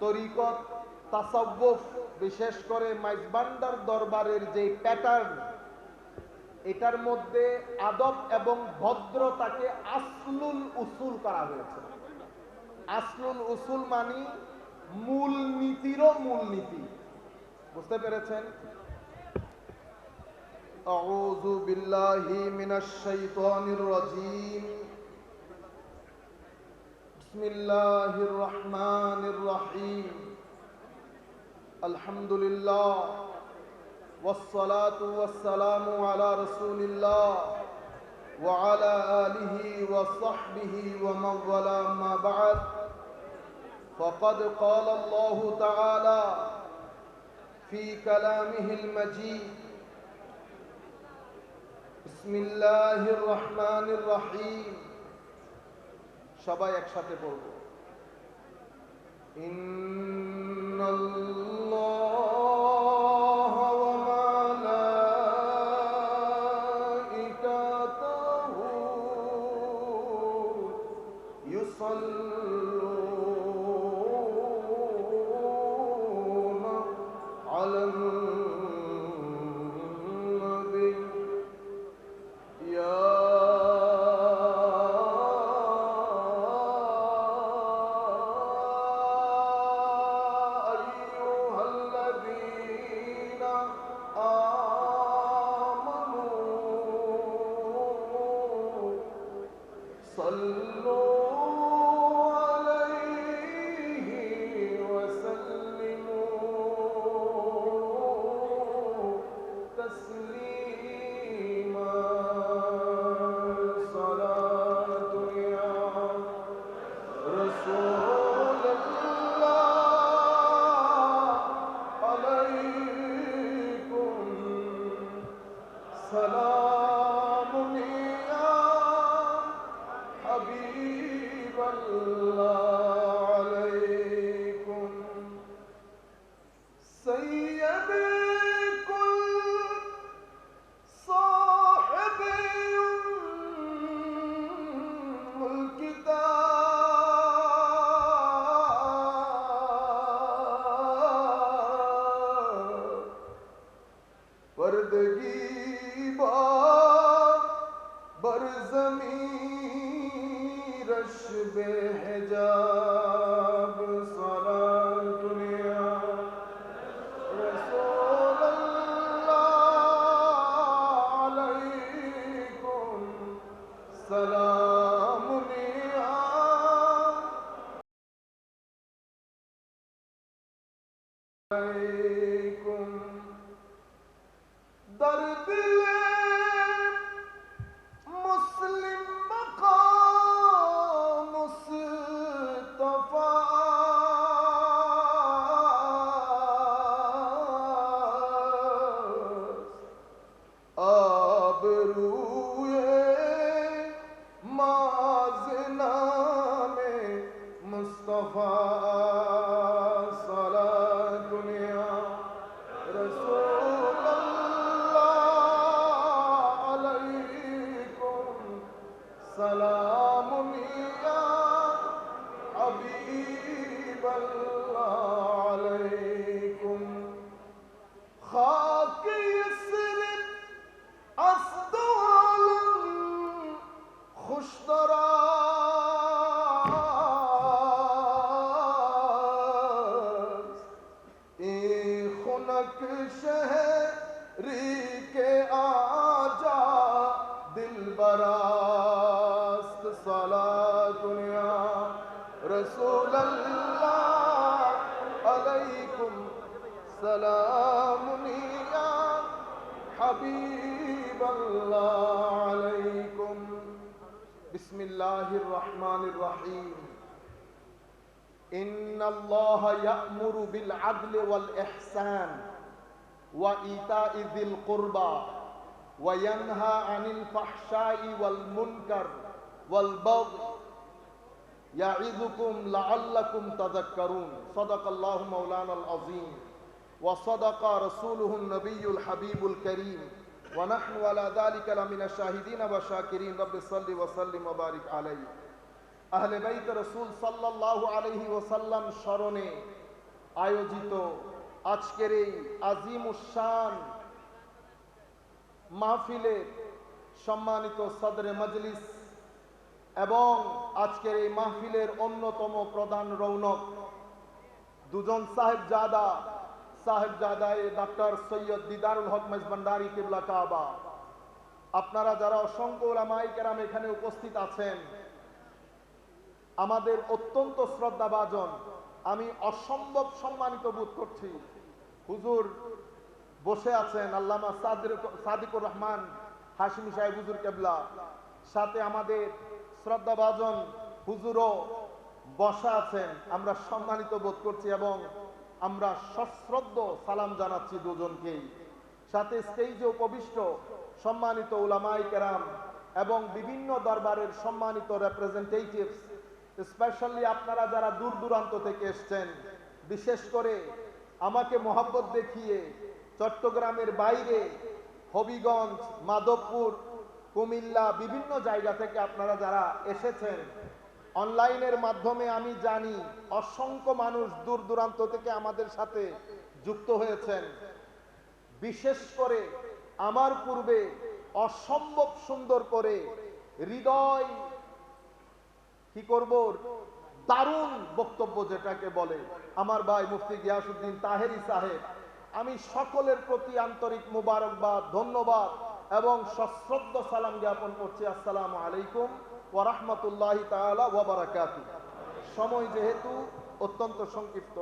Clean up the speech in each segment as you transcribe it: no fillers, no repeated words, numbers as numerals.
তরিকত, তাসাউফ, বিশেষ করে মাইজবান্ডার দরবারের যে প্যাটার্ন, এটার মধ্যে আদব এবং ভদ্রতাকে আসলুল উসুল করা হয়েছে। আসলুল উসুল মানে মূল নীতিরও মূলনীতি। বুঝতে পেরেছেন? আউযু বিল্লাহি মিনাশ শাইতানির রাজীম। বিসমিল্লাহির রহমানির রহিম। আলহামদুলিল্লাহ ওয়াসসালাতু ওয়াসসালামু আলা রাসূলিল্লাহ ওয়া আলা আলিহি ওয়া সাহবিহি ওয়া মান ওয়ালা, আম্মা বা'দ। فقد قال الله تعالى في كلامه المجيد: بسم الله الرحمن الرحيم। সবাই একসাথে পড়ব। ইন্নাল্লাহ ওয়া মালাইকাতাহু ইউসাল্লুনা আলান নবী ইয়া বিসমিল্লাহির রহমানির রহিম। ইন্নাল্লাহা ইয়া'মুরু বিল আদলি ওয়াল ইহসান ওয়া ইতা'i যিল কুরবা ওয়া ইয়ানহা আনিল ফাহশাই ওয়াল মুনকার ওয়াল বাগই ইয়া'iযুকুম লাআল্লাকুম তাযাক্কারুন। সাদাকাল্লাহু মাওলানাল আযীম ওয়া সাদাকা রাসূলুহুন নবিয়্যুল হাবিবুল কারীম ওয়া নাহনু আলা যালিকা লামিনাশ শাহিদিন ওয়া শাকিরিন। রাব্বি সাল্লি ওয়া সাল্লিম ওয়া বারিক আলাইহি। আহলে বাইত রাসূল সাল্লাল্লাহু আলাইহি ওয়াসাল্লাম স্মরণে আয়োজিত আজকের এই আজিমুশান মাহফিলের সম্মানিত সদরে মজলিস এবং আজকের এই মাহফিলের অন্যতম প্রধান রৌনক দুজন সাহেবজাদায়ে ডক্টর সৈয়দ দিদারুল হক মেজবান্ডারি কিবলা কাবা, আপনারা যারা অসংখ্য উলামায়ে কেরাম এখানে উপস্থিত আছেন, আমাদের অত্যন্ত শ্রদ্ধাভাজন, আমি অসম্ভব সম্মানিত বোধ করছি। হুজুর বসে আছেন আল্লামা সাদিকুর রহমান হাশিমি সাহেব হুজুর কেবলা, সাথে আমাদের শ্রদ্ধাভাজন হুজুরও বসা আছেন। আমরা সম্মানিত বোধ করছি এবং আমরা সশ্রদ্ধ সালাম জানাচ্ছি দুজনকেই। সাথে স্টেজে উপবিষ্ট সম্মানিত উলামায়ে কেরাম এবং বিভিন্ন দরবারের সম্মানিত রিপ্রেজেন্টেটিভস, স্পেশালি আপনারা যারা দূর দূরান্ত থেকে এসছেন, বিশেষ করে আমাকে মোহাব্বত দেখিয়ে চট্টগ্রামের বাইরে হবিগঞ্জ, মাধবপুর, কুমিল্লা বিভিন্ন জায়গা থেকে আপনারা যারা এসেছেন, অনলাইনের মাধ্যমে আমি জানি অসংখ্য মানুষ দূর দূরান্ত থেকে আমাদের সাথে যুক্ত হয়েছেন। বিশেষ করে আমার পূর্বে অসম্ভব সুন্দর করে হৃদয় কি করব দারুণ বক্তব্য যেটাকে বলে আমার ভাই মুফতি গিয়াসউদ্দিন তাহেরি সাহেব, আমি সকলের প্রতি আন্তরিক মুবারকবাদ, ধন্যবাদ এবং সশ্রদ্ধ সালাম জ্ঞাপন করছি। আসসালামু আলাইকুম ওয়া রাহমাতুল্লাহি তাআলা ওয়া বারাকাতুহু। সময় যেহেতু অত্যন্ত সংক্ষিপ্ত,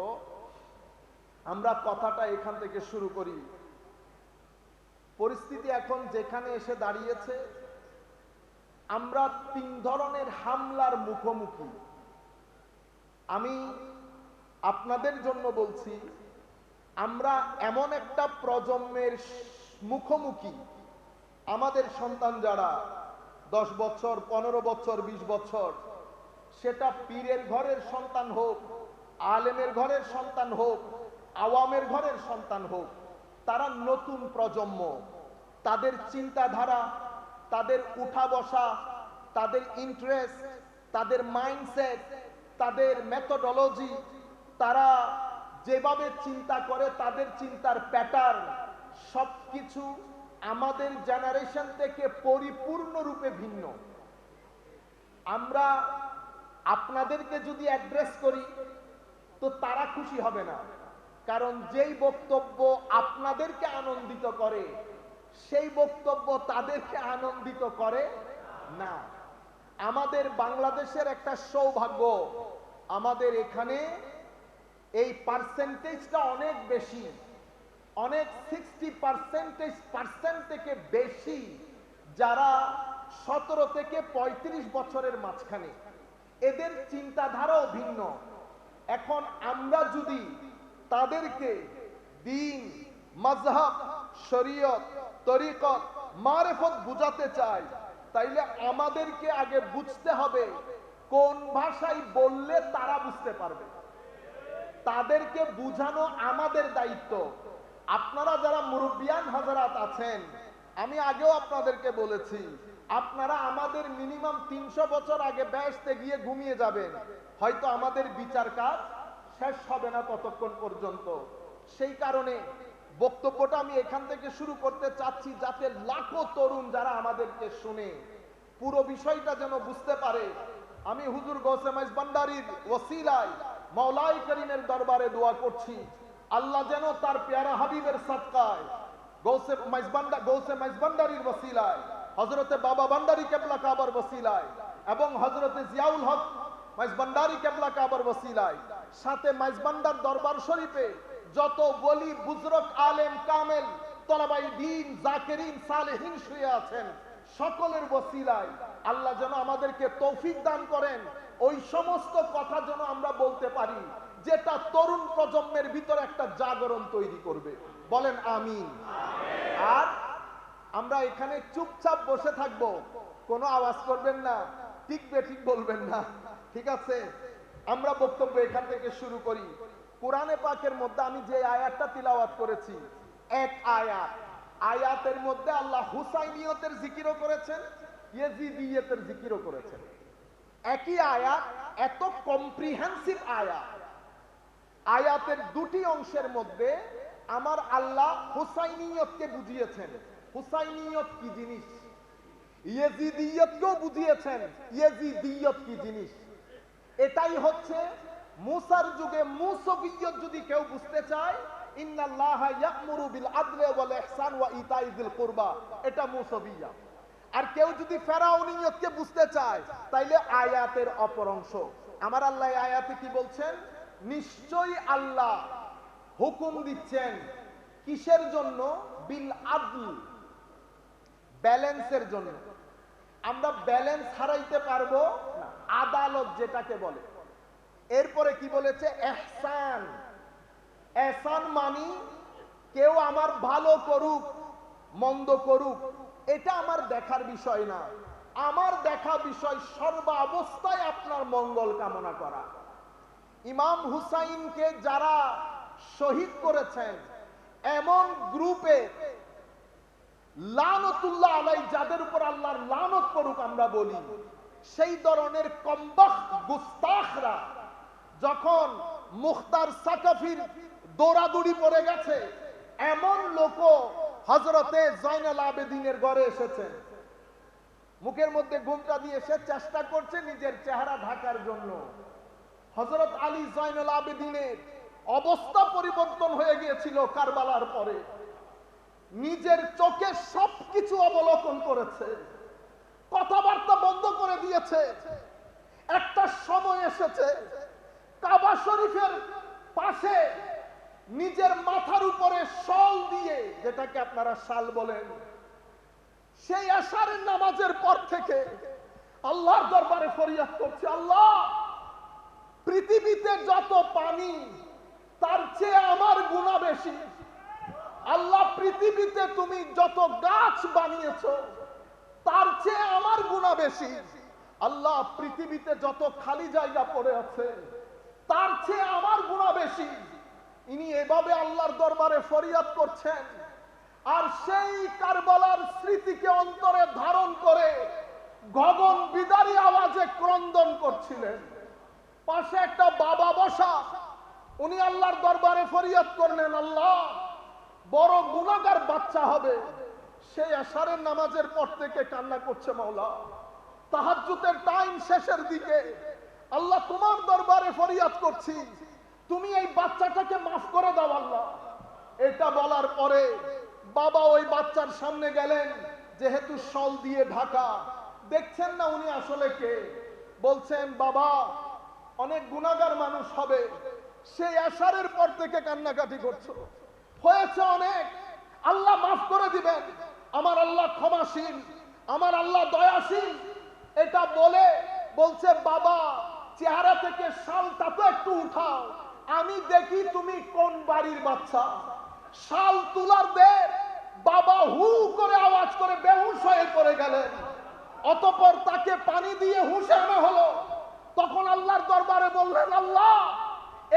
আমরা কথাটা এখান থেকে শুরু করি। পরিস্থিতি এখন যেখানে এসে দাঁড়িয়েছে, আমরা তিন ধরনের হামলার মুখোমুখি। আমি আপনাদের জন্য বলছি, আমরা এমন একটা প্রজন্মের মুখোমুখি, আমাদের সন্তান যারা 10 বছর, 15 বছর, 20 বছর, সেটা পীরের ঘরের সন্তান হোক, আলেমের ঘরের সন্তান হোক, আওয়ামের ঘরের সন্তান হোক, তারা নতুন প্রজন্ম। তাদের চিন্তাধারা, তাদের উঠা বসা, তাদের ইন্টারেস্ট, তাদের মাইন্ডসেট, তাদের মেথোডোলজি, তারা যেভাবে চিন্তা করে, তাদের চিন্তার প্যাটার্ন সবকিছু আমাদের জেনারেশন থেকে পরিপূর্ণরূপে ভিন্ন। আমরা আপনাদেরকে যদি অ্যাড্রেস করি তো তারা খুশি হবে না, কারণ যেই বক্তব্য আপনাদেরকে আনন্দিত করে সেই বক্তব্য তাদেরকে আনন্দিত করে না। আমাদের বাংলাদেশের একটা সৌভাগ্য, আমাদের এখানে এই পার্সেন্টেজটা অনেক বেশি, অনেক 60% থেকে বেশি যারা 17 থেকে 35 বছরের মাঝখানে, এদের চিন্তাধারাও ভিন্ন। এখন আমরা যদি তাদেরকে দ্বীন, মাযহাব, শরীয়ত, তরিকত, মারিফত বুঝাতে চাই, তাইলে আমাদেরকে আগে বুঝতে হবে কোন ভাষায় বললে তারা বুঝতে পারবে। তাদেরকে বুঝানো আমাদের দায়িত্ব। আপনারা যারা মুরব্বিয়ান হাজারাত আছেন, আমি আগেও আপনাদেরকে বলেছি, আপনারা আমাদের মিনিমাম 300 বছর আগে বেহেশতে গিয়ে ঘুমিয়ে যাবেন, হয়তো আমাদের বিচার কাজ শেষ হবে না ততক্ষণ পর্যন্ত। সেই কারণে বক্তব্যটা আমি এখান থেকে শুরু করতে চাচ্ছি, যাতে লাখো তরুণ যারা আমাদেরকে শুনে পুরো বিষয়টা যেন বুঝতে পারে। আমি হুজুর গৌসে মেজবান্ডারির ওসিলায় মাওলাই করিমের দরবারে দোয়া করছি, আল্লাহ যেন তার পেয়ারা হাবিবের সাদকায় গৌসে মেজবান্ডারির ওসিলায়, হযরতে বাবা ভান্ডারী কেবলা কাবার ওসিলায় এবং হযরতে জিয়াউল হক মেজবান্ডারী কেবলা কাবার ওসিলায়, সাথে মেজবান্ডার দরবার শরীফে যত ওলি, বুজরক, আলেম, কামেল, তলাবাই দ্বীন, জাকিরিন, সালেহিন শুয়ে আছেন, সকলের ওসিলায় আল্লাহ যেন আমাদেরকে তৌফিক দান করেন, ওই সমস্ত কথা যেন আমরা বলতে পারি যেটা তরুণ প্রজন্মের ভিতরে একটা জাগরণ তৈরি করবে। বলেন আমিন। আর আমরা এখানে চুপচাপ বসে থাকবো, কোনো আওয়াজ করবেন না, ঠিক বেঠিক বলবেন না, ঠিক আছে? আমরা বক্তব্য এখান থেকে শুরু করি। কোরআনে পাকের মধ্যে আমি যে আয়াতটা তিলাওয়াত করেছি, এক আয়াত, আয়াতের মধ্যে আল্লাহ হুসাইনিয়তের জিকিরও করেছেন, ইয়েজিদিয়তের জিকিরও করেছেন। একই আয়াত, এত কম্প্রিহেন্সিভ আয়াত, আয়াতের দুটি অংশের মধ্যে আমার আল্লাহ হুসাইনিয়তকে বুঝিয়েছেন। হুসাইনিয়ত কি জিনিস, ইয়েজিদিয়তকেও বুঝিয়েছেন ইয়েজিদিয়ত কি জিনিস। এটাই হচ্ছে মুসার যুগে মুসবিয়ত যদি কেউ বুঝতে চায়, ইন্নাল্লাহা ইয়া'মুরু বিল আদলি ওয়াল ইহসান ওয়া ইতাই যিল কুরবা, এটা মুসবিয়া। আর কেউ যদি ফেরাউনিয়তকে বুঝতে চায় তাইলে আয়াতের অপর অংশ। আমার আল্লাহ আয়াতে কি বলছেন? নিশ্চয়ই আল্লাহ হুকুম দিচ্ছেন কিসের জন্য? বিল আদল, ব্যালেন্সের জন্য। আমরা ব্যালেন্স হারাইতে পারবো না, আদালত যেটাকে বলে। এরপরে কি বলেছে? ইহসান। ইহসান মানি কেউ আমার ভালো করুক মন্দ করুক এটা আমার দেখার বিষয় না। আমার দেখা বিষয় সর্বাবস্থায় আপনার মঙ্গল কামনা করা। ইমাম হুসাইনকে যারা শহীদ করেছেন এমন গ্রুপে লানতুল্লাহ আলাইহি, যাদের উপর আল্লাহর লানত করুক আমরা বলি, সেই ধরনের কমবখ্ত গুস্তাখরা যখন মুখতার সাকাফির দৌড়াদৌড়ি পড়ে গেছে, এমন লোকও হযরতে জয়নুল আবেদিনের ঘরে এসেছেন, মুখের মধ্যে ঘুমটা দিয়ে সে চেষ্টা করছে নিজের চেহারা ঢাকার জন্য। হযরত আলী জয়নুল আবেদিনের অবস্থা পরিবর্তন হয়ে গিয়েছিল কারবালার পরে। নিজের চোখে সবকিছু অবলোকন করেছে, কথাবার্তা বন্ধ করে দিয়েছে। একটা সময় এসেছে কাবা শরীফের পাশে নিজের মাথার উপরে শল দিয়ে, যেটাকে আপনারা শাল বলেন, সেই আশারের নামাজের পর থেকে আল্লাহর দরবারে ফরিয়াদ করছে, আল্লাহ পৃথিবীতে যত পানি তার চেয়ে আমার গুনাহ বেশি। আল্লাহ পৃথিবীতে তুমি যত গাছ বানিয়েছো তার চেয়ে আমার গুনাহ বেশি। আল্লাহ পৃথিবীতে যত খালি জায়গা পড়ে আছে তার চেয়ে আমার গুনাহ বেশি। ইনি এভাবে আল্লাহর দরবারে ফরিয়াদ করছেন আর সেই কারবালার স্মৃতিকে অন্তরে ধারণ করে গগন বিদারী আওয়াজে ক্রন্দন করছিলেন। পাশে একটা বাবা বসা, উনি আল্লাহর দরবারে ফরিয়াদ করলেন, আল্লাহ বড় গুনাহগার বাচ্চা হবে, সেই আশারের নামাজের পর থেকে কান্না করছে, মাওলা তাহাজ্জুদের টাইম শেষের দিকে, আল্লাহ তোমার দরবারে ফরিয়াদ করছি, তুমি এই বাচ্চাটাকে মাফ করে দাও আল্লাহ। এটা বলার পরে বাবা ওই বাচ্চার সামনে গেলেন, যেহেতু শল দিয়ে ঢাকা, দেখছেন না উনি আসলে কে। বলছেন, বাবা অনেক গুনাহগার মানুষ হবে, সেই আশারের পর থেকে কান্নাকাটি করছো, হয়েছে অনেক, আল্লাহ মাফ করে দিবেন, আমার আল্লাহ ক্ষমাশীল, আমার আল্লাহ দয়াশীল। এটা বলে বলছে, বাবা চেহারা থেকে শালটা তো একটু উঠাও, আমি দেখি তুমি কোন বাড়ির বাচ্চা। শাল তুলার দে বাবা হু করে আওয়াজ করে বেহুশ হয়ে পড়ে গেলেন। অতঃপর তাকে পানি দিয়ে হুঁশে আনা হলো। তখন আল্লাহর দরবারে বললেন, আল্লাহ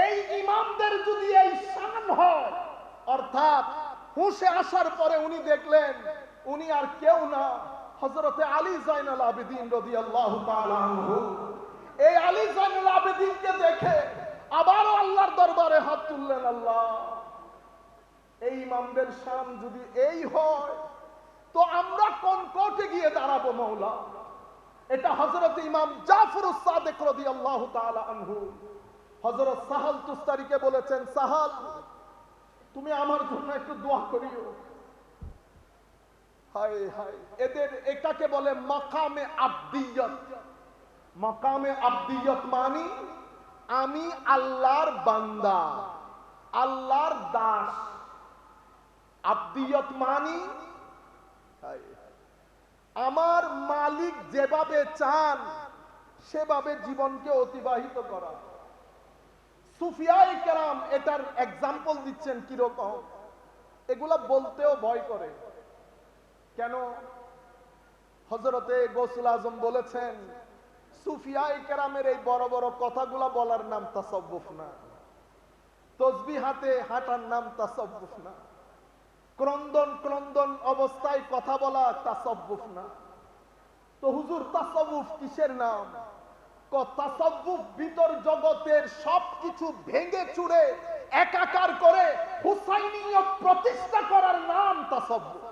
এই ইমামদের যদি এই শান হয়, অর্থাৎ হুঁশে আসার পরে উনি দেখলেন উনি আর কেউ না, হযরতে আলী জয়নুল আবেদিন রাদিয়াল্লাহু তাআলা আনহু। এই আলী জয়নুল আবেদিনকে দেখে আবারও আল্লাহর দরবারে হাত তুললেন, আল্লাহ এই ইমামদের শান যদি এই হয় তো আমরা কোন কোর্টে গিয়ে দাঁড়াবো মাওলা। এটা হযরত ইমাম জাফরুস সাদিক রাদিয়াল্লাহু তাআলা আনহু হযরত সাহাল তুস্তারিকে বলেছেন, সাহাল তুমি আমার জন্য একটু দোয়া করিও। হায় হায়, এদের এটাকে বলে মাকামে আবদিয়ত। মাকামে আবদিয়ত মানে আমি আল্লাহর বান্দা, আল্লাহর দাস। আবদিয়ত মানে আমার মালিক যেভাবে চান সেভাবে জীবনকে অতিবাহিত করা। সুফিয়ায়ে কেরাম এটার এক্সাম্পল দিচ্ছেন কিরকম, এগুলা বলতেও ভয় করে। কেন? হযরতে গৌসুল আজম বলেছেন, সুফিয়ায়ে কেরামের এই বড় বড় কথাগুলা বলার নাম তাসাউফ না, তসবিহ হাতে হাঁটার নাম তাসাউফ না, ক্রন্দন ক্রন্দন অবস্থায় কথা বলা তাসাউফ না। তো হুজুর তাসাউফ কিসের নাম? তাসাউফ ভিতর জগতের সব সবকিছু ভেঙে চুরে একাকার করে হুসাইনিয়ত প্রতিষ্ঠা করার নাম তাসাব্বুফ।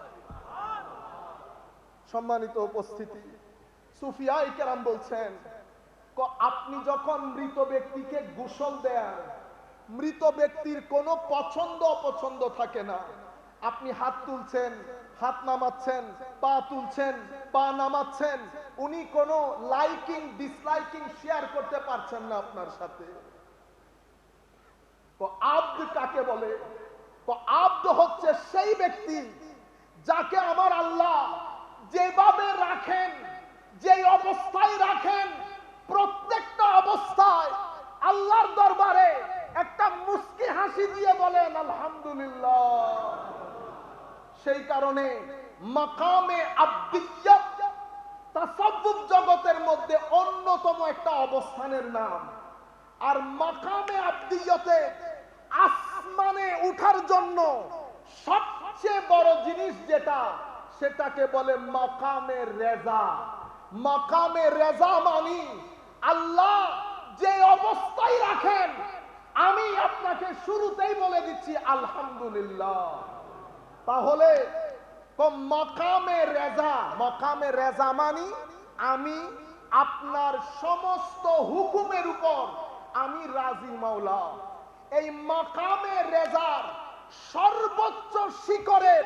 সম্মানিত উপস্থিতি, সুফিয়ায়ে কেরাম বলছেন, আপনি যখন মৃত ব্যক্তিকে গোসল দেন, মৃত ব্যক্তির কোনো পছন্দ অপছন্দ থাকে না। আপনি হাত তুলছেন, হাত নামাচ্ছেন, পা তুলছেন, পা নামাচ্ছেন, উনি কোনো লাইকিং ডিসলাইকিং শেয়ার করতে পারছেন না আপনার সাথে। তো আব্দ কাকে বলে? তো আব্দ হচ্ছে সেই ব্যক্তি যাকে আমার আল্লাহ যেভাবে রাখেন, যে অবস্থায় রাখেন, প্রত্যেকটা অবস্থায় আল্লাহর দরবারে একটা মুস্কি হাসি দিয়ে বলেন আলহামদুলিল্লাহ। সেই কারণে মাকামে আব্দিয়্যত তাসাব্বুফ জগতের মধ্যে অন্যতম একটা অবস্থানের নাম। আর মাকামে আব্দিয়্যতে আসমানে উঠার জন্য সবচেয়ে বড় জিনিস যেটা, সেটাকে বলে মাকামে রেজা। মাকামে রেজা মানি আল্লাহ যে অবস্থায় রাখেন, আমি আপনাকে শুরুতেই বলে দিচ্ছি আলহামদুলিল্লাহ। তাহলে মাকামে রেজা, মাকামে রেজা মানি আমি আপনার সমস্ত হুকুমের উপর আমি রাজি মাওলা। এই মাকামে রেজার সর্বোচ্চ শিখরের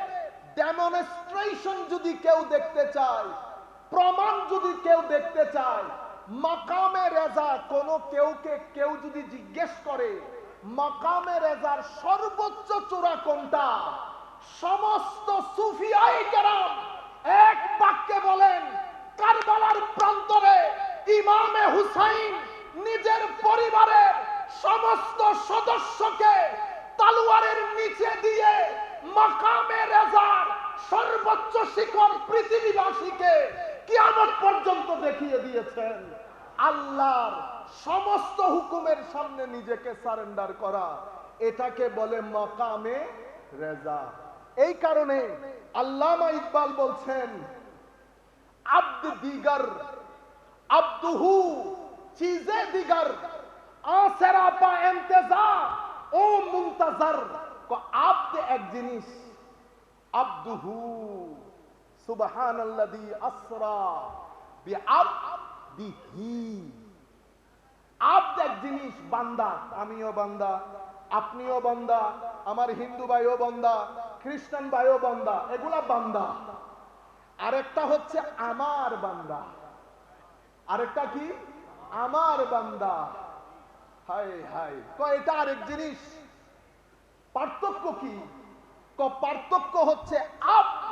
ডেমনস্ট্রেশন যদি কেউ দেখতে চায়, প্রমাণ যদি কেউ দেখতে চায়, মাকামে রেজা কেউ যদি জিজ্ঞেস করে মাকামে রেজার সর্বোচ্চ চূড়া কোনটা, সমস্ত সুফিয়ায়ে কেরাম এক বাক্যে বলেন, কারবালার প্রান্তরে ইমামে হুসাইন নিজের পরিবারের সমস্ত সদস্যকে তলোয়ারের নিচে দিয়ে মাকামে রেজার সর্বোচ্চ শিখর পৃথিবীবাসীকে কিয়ামত পর্যন্ত দেখিয়ে দিয়েছেন। আল্লাহর সমস্ত হুকুমের সামনে নিজেকে সারেন্ডার করা, এটাকে বলে মাকামে রেজা। এই কারণে আল্লামা ইকবাল বলছেন, আব্দ দিগার আব্দুহু চিজে দিগার আসেরা পা ইন্তজার ও মুনতাজার। আব্দ এক জিনিস, আব্দুহু সুবহানাল্লাযী আসরা বিআবদিহি। আব্দ এক জিনিস, বান্দা, আমিও বান্দা, আপনিও বান্দা, আমার হিন্দু ভাইও বান্দা, খ্রিস্টান ভাইও বান্দা, এগুলা বান্দা। আরেকটা হচ্ছে আমার বান্দা, আরেকটা কি আমার বান্দা। হায় হায়, এটা আরেক জিনিস। পার্থক্য কি? পার্থক্য হচ্ছে আব্দ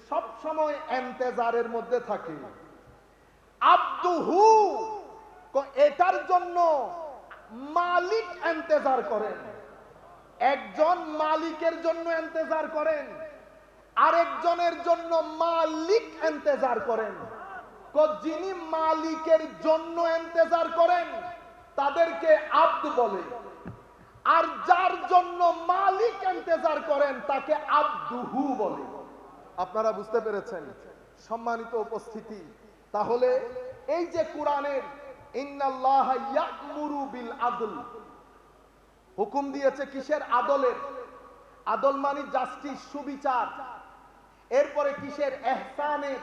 সব সময় ইন্তেজারের মধ্যে থাকে, আব্দুহু এটার জন্য মালিক ইন্তেজার করেন। একজন মালিকের জন্য ইন্তেজার করেন, আরেকজনের জন্য মালিক ইন্তেজার করেন। যিনি মালিকের জন্য ইন্তেজার করেন তাদেরকে আব্দ বলে, আর যার জন্য মালিক ইন্তেজার করেন তাকে আব্দুহু বলে। আপনারা বুঝতে পেরেছেন সম্মানিত উপস্থিতি? তাহলে এই যে কোরআনের ইন্নাল্লাহা ইয়া'মুরু বিল আদল, হুকুম দিয়েছে কিসের? আদলের। আদল মানে জাস্টিস, সুবিচার। এরপরে কিসের? ইহসানের।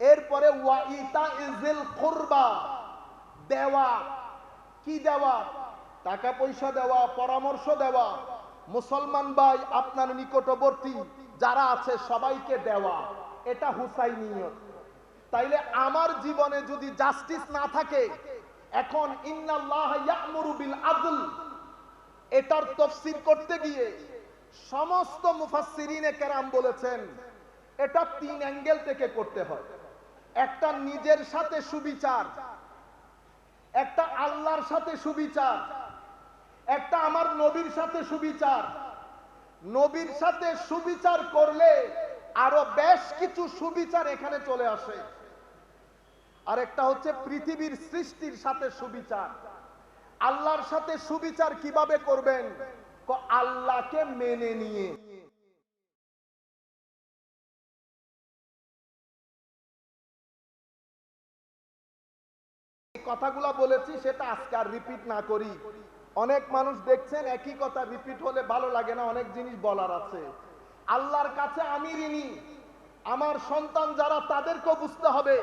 এরপরে ওয়া ইতাইজিল কুরবা, দেওয়া। কি দেওয়া? টাকা পয়সা দেওয়া, পরামর্শ দেওয়া। মুসলমান ভাই আপনার নিকটবর্তী যারা আছে সবাইকে দেওয়া, এটা হুসাইনিয়ত। তাইলে আমার জীবনে যদি জাস্টিস না থাকে, এখন ইন্নাল্লাহা ইয়া'মুরু বিল আদল এটার তাফসীর করতে গিয়ে সমস্ত মুফাসসিরিনে কেরাম বলেছেন এটা তিন অ্যাঙ্গেল থেকে করতে হয়। একটা নিজের সাথে সুবিচার, একটা আল্লাহর সাথে সুবিচার, একটা আমার নবীর সাথে সুবিচার। নবীর সাথে সুবিচার করলে আরো বেশ কিছু সুবিচার এখানে চলে আসে। আর একটা হচ্ছে পৃথিবীর সৃষ্টির সাথে সুবিচার। আল্লাহর সাথে সুবিচার কিভাবে করবেন? আল্লাহকে মেনে নিয়ে। কথাগুলা বলেছি সেটা আজকে আর রিপিট না করি। অনেক মানুষ দেখছেন একই কথা রিপিট হলে ভালো লাগে না, অনেক জিনিস বলার আছে। আল্লাহর কাছে আমি ঋণী, আমার সন্তান যারা তাদেরকেও বুঝতে হবে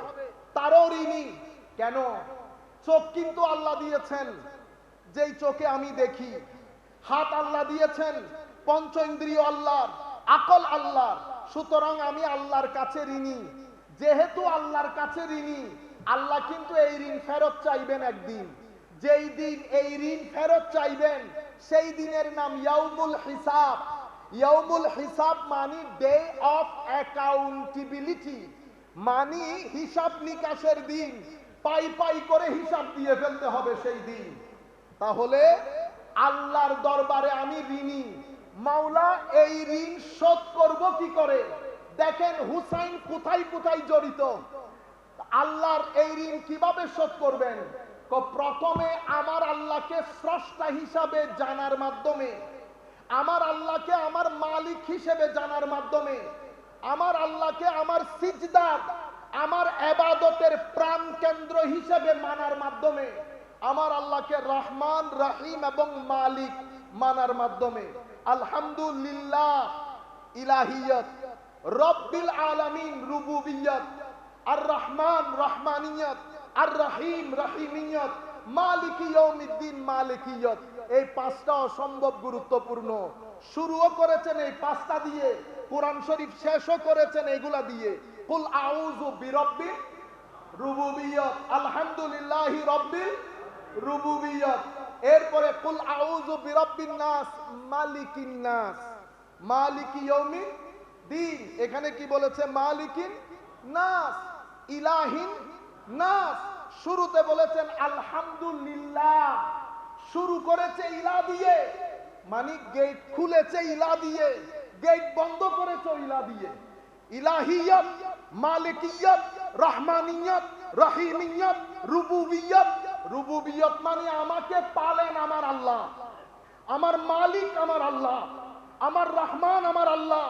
তারও ঋণী। কেন? চোখ কিন্তু আল্লাহ দিয়েছেন, যেই চোখে আমি দেখি। হাত আল্লাহ দিয়েছেন, পঞ্চ ইন্দ্রিয় আল্লাহর, আকল আল্লাহর। সুতরাং আমি আল্লাহর কাছে ঋণী। যেহেতু আল্লাহর কাছে ঋণী, আল্লাহ কিন্তু এই ঋণ ফেরত চাইবেন একদিন। যেই দিন এই ঋণ ফেরত চাইবেন সেই দিনের নাম ইয়াউমুল হিসাব। ইয়াউমুল হিসাব মানে ডে অফ অ্যাকাউন্টেবিলিটি, মানে হিসাব নিকাশের দিন। পাই পাই করে হিসাব দিয়ে ফেলতে হবে সেই দিন। তাহলে আল্লাহর দরবারে আমি ঋণী। মাওলা এই ঋণ শোধ করব কি করে? দেখেন হুসাইন কোথায় কোথায় জড়িত। আল্লাহর এই ঋণ কিভাবে শোধ করবেন? প্রথমে আমার আল্লাহকে স্রষ্টা হিসাবে জানার মাধ্যমে, আমার আল্লাহকে আমার মালিক হিসেবে জানার মাধ্যমে, আমার আল্লাহকে আমার সিজদার, আমার ইবাদতের প্রাণ কেন্দ্র হিসেবে মানার মাধ্যমে, আমার আল্লাহকে রহমান রহিম এবং মালিক মানার মাধ্যমে। আলহামদুলিল্লাহ ইলাহিয়ত, রব্বিল আলামিন রুবুবিয়ত, আর রহমান রহমানিয়ত, আর রহিম রহিমিয়ত, মালিক ইয়াউমিদ্দিন মালিকিয়ত। এই পাঁচটা অসম্ভব গুরুত্বপূর্ণ। শুরুও করেছেন এই পাঁচটা দিয়ে, কোরআন শরীফ শেষও করেছেন এগুলা দিয়ে। কুল আউযু বিরাব্বির রুবুবিয়ত, আলহামদুলিল্লাহি রাব্বিল রুবুবিয়ত। এরপরে কুল আউযু বিরাব্বিন নাস মালিকিন নাস মালিকি ইয়াউমিন দিন। এখানে কি বলেছে? মালিকিন নাস, ইলাহিন নাস। শুরুতে বলেছেন আলহামদুলিল্লাহ, শুরু করেছে ইলা দিয়ে, মানে গেট খুলেছে ইলা দিয়ে, গেট বন্ধ করেছে ইলা দিয়ে। ইলাহিয়ত, মালিকিয়ত, রহমানিয়ত, রহিমিয়ত, রুবুবিয়ত। রুবুবিয়ত মানে আমাকে পালেন আমার আল্লাহ, আমার মালিক আমার আল্লাহ, আমার রহমান আমার আল্লাহ,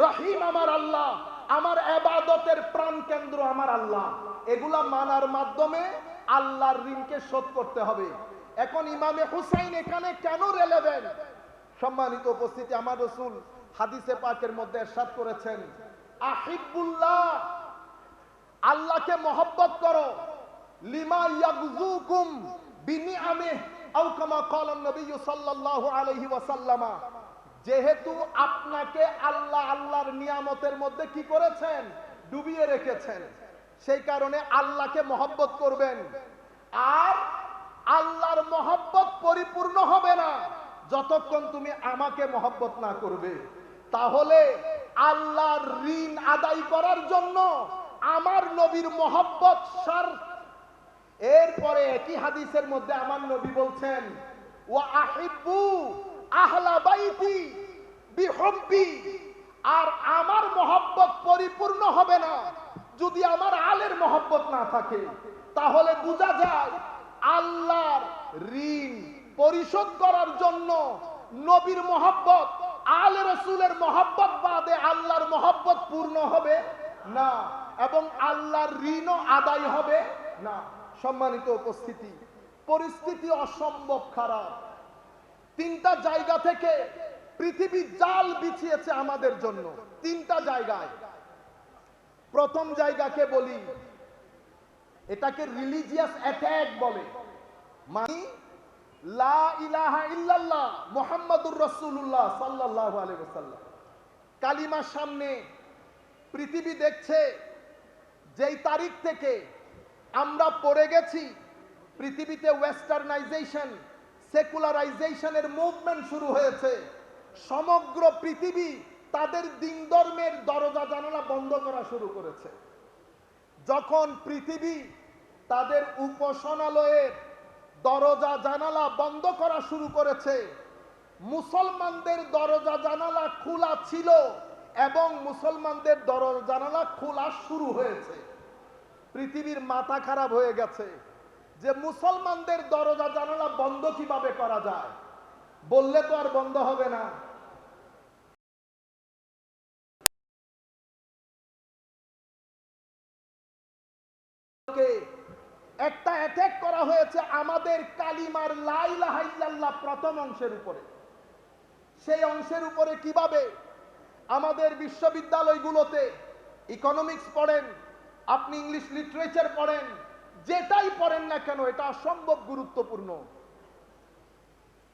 রহিম আমার আল্লাহ, আমার ইবাদতের প্রাণ কেন্দ্র আমার আল্লাহ। এগুলা মানার মাধ্যমে আল্লাহর ঋণকে শোধ করতে হবে। এখন ইমামে হুসাইন এখানে কেন রেলেভেন্ট? সম্মানিত উপস্থিতি, আমার রাসূল হাদিসে পাকের মধ্যে ইরশাদ করেছেন, আহিব্বুল্লাহ, আল্লাহকে মহব্বত করো, লিমা ইয়াগযুকুম বিনিআমিহি আও কামা ক্বালা নবী সাল্লাল্লাহু আলাইহি ওয়াসাল্লাম। যেহেতু আপনাকে আল্লাহ আল্লাহর নিয়ামতের মধ্যে কি করেছেন? ডুবিয়ে রেখেছেন। সেই কারণে আল্লাহকে মহব্বত করবেন। আর আল্লাহর মহব্বত পরিপূর্ণ হবে না যতক্ষণ তুমি আমাকে মহব্বত না করবে। তাহলে আল্লাহর ঋণ আদায় করার জন্য আমার নবীর মহব্বত শর্ত। এরপরে একই হাদিসের মধ্যে আমার নবী বলছেন, ওয়া আহিব্বু আহলা বাইতি বিহুব্বি। আর আমার মহব্বত পরিপূর্ণ হবে না যদি আমার আলের মহব্বত না থাকে। তাহলে বোঝা যায় আল্লাহর ঋণ পরিশোধ করার জন্য নবীর মহব্বত, আলে রাসূলের মহব্বত বাদে আল্লাহর মহব্বত পূর্ণ হবে না, এবং আল্লাহর ঋণও আদায় হবে না। সম্মানিত উপস্থিতি, পরিস্থিতি অসম্ভব খারাপ। তিনটা জায়গা থেকে পৃথিবী জাল বিছিয়েছে আমাদের জন্য, তিনটা জায়গায়। প্রথম জায়গাকে বলি, এটাকে রিলিজিয়াস অ্যাটাক বলে। মানে লা ইলাহা ইল্লাল্লাহ মুহাম্মাদুর রাসূলুল্লাহ সাল্লাল্লাহু আলাইহি ওয়াসাল্লাম কালিমার সামনে পৃথিবী দেখছে যেই তারিখ থেকে আমরা পড়ে গেছি পৃথিবীতে ওয়েস্টার্নাইজেশন, সেকুলারাইজেশনের মুভমেন্ট শুরু হয়েছে। সমগ্র পৃথিবী তাদের দিন ধর্মের দরজা জানালা বন্ধ করা শুরু করেছে। যখন পৃথিবী তাদের উপাসনালয়ের দরজা জানালা বন্ধ করা শুরু করেছে, মুসলমানদের দরজা জানালা খোলা ছিল এবং মুসলমানদের দরজা জানালা খোলা শুরু হয়েছে। পৃথিবীর মাথা খারাপ হয়ে গেছে যে মুসলমানদের দরজা জানালা বন্ধ কিভাবে করা যায়, বললে তো আর বন্ধ হবে না। একটা অ্যাটাক করা হয়েছে আমাদের কালিমার লা ইলাহা ইল্লাল্লাহ প্রথম অংশের উপরে। সেই অংশের উপরে কিভাবে আমাদের বিশ্ববিদ্যালয়গুলোতে ইকোনমিক্স পড়েন, আপনি ইংলিশ লিটারেচার পড়েন, যেটাই পড়েন না কেন, এটা অসম্ভব গুরুত্বপূর্ণ।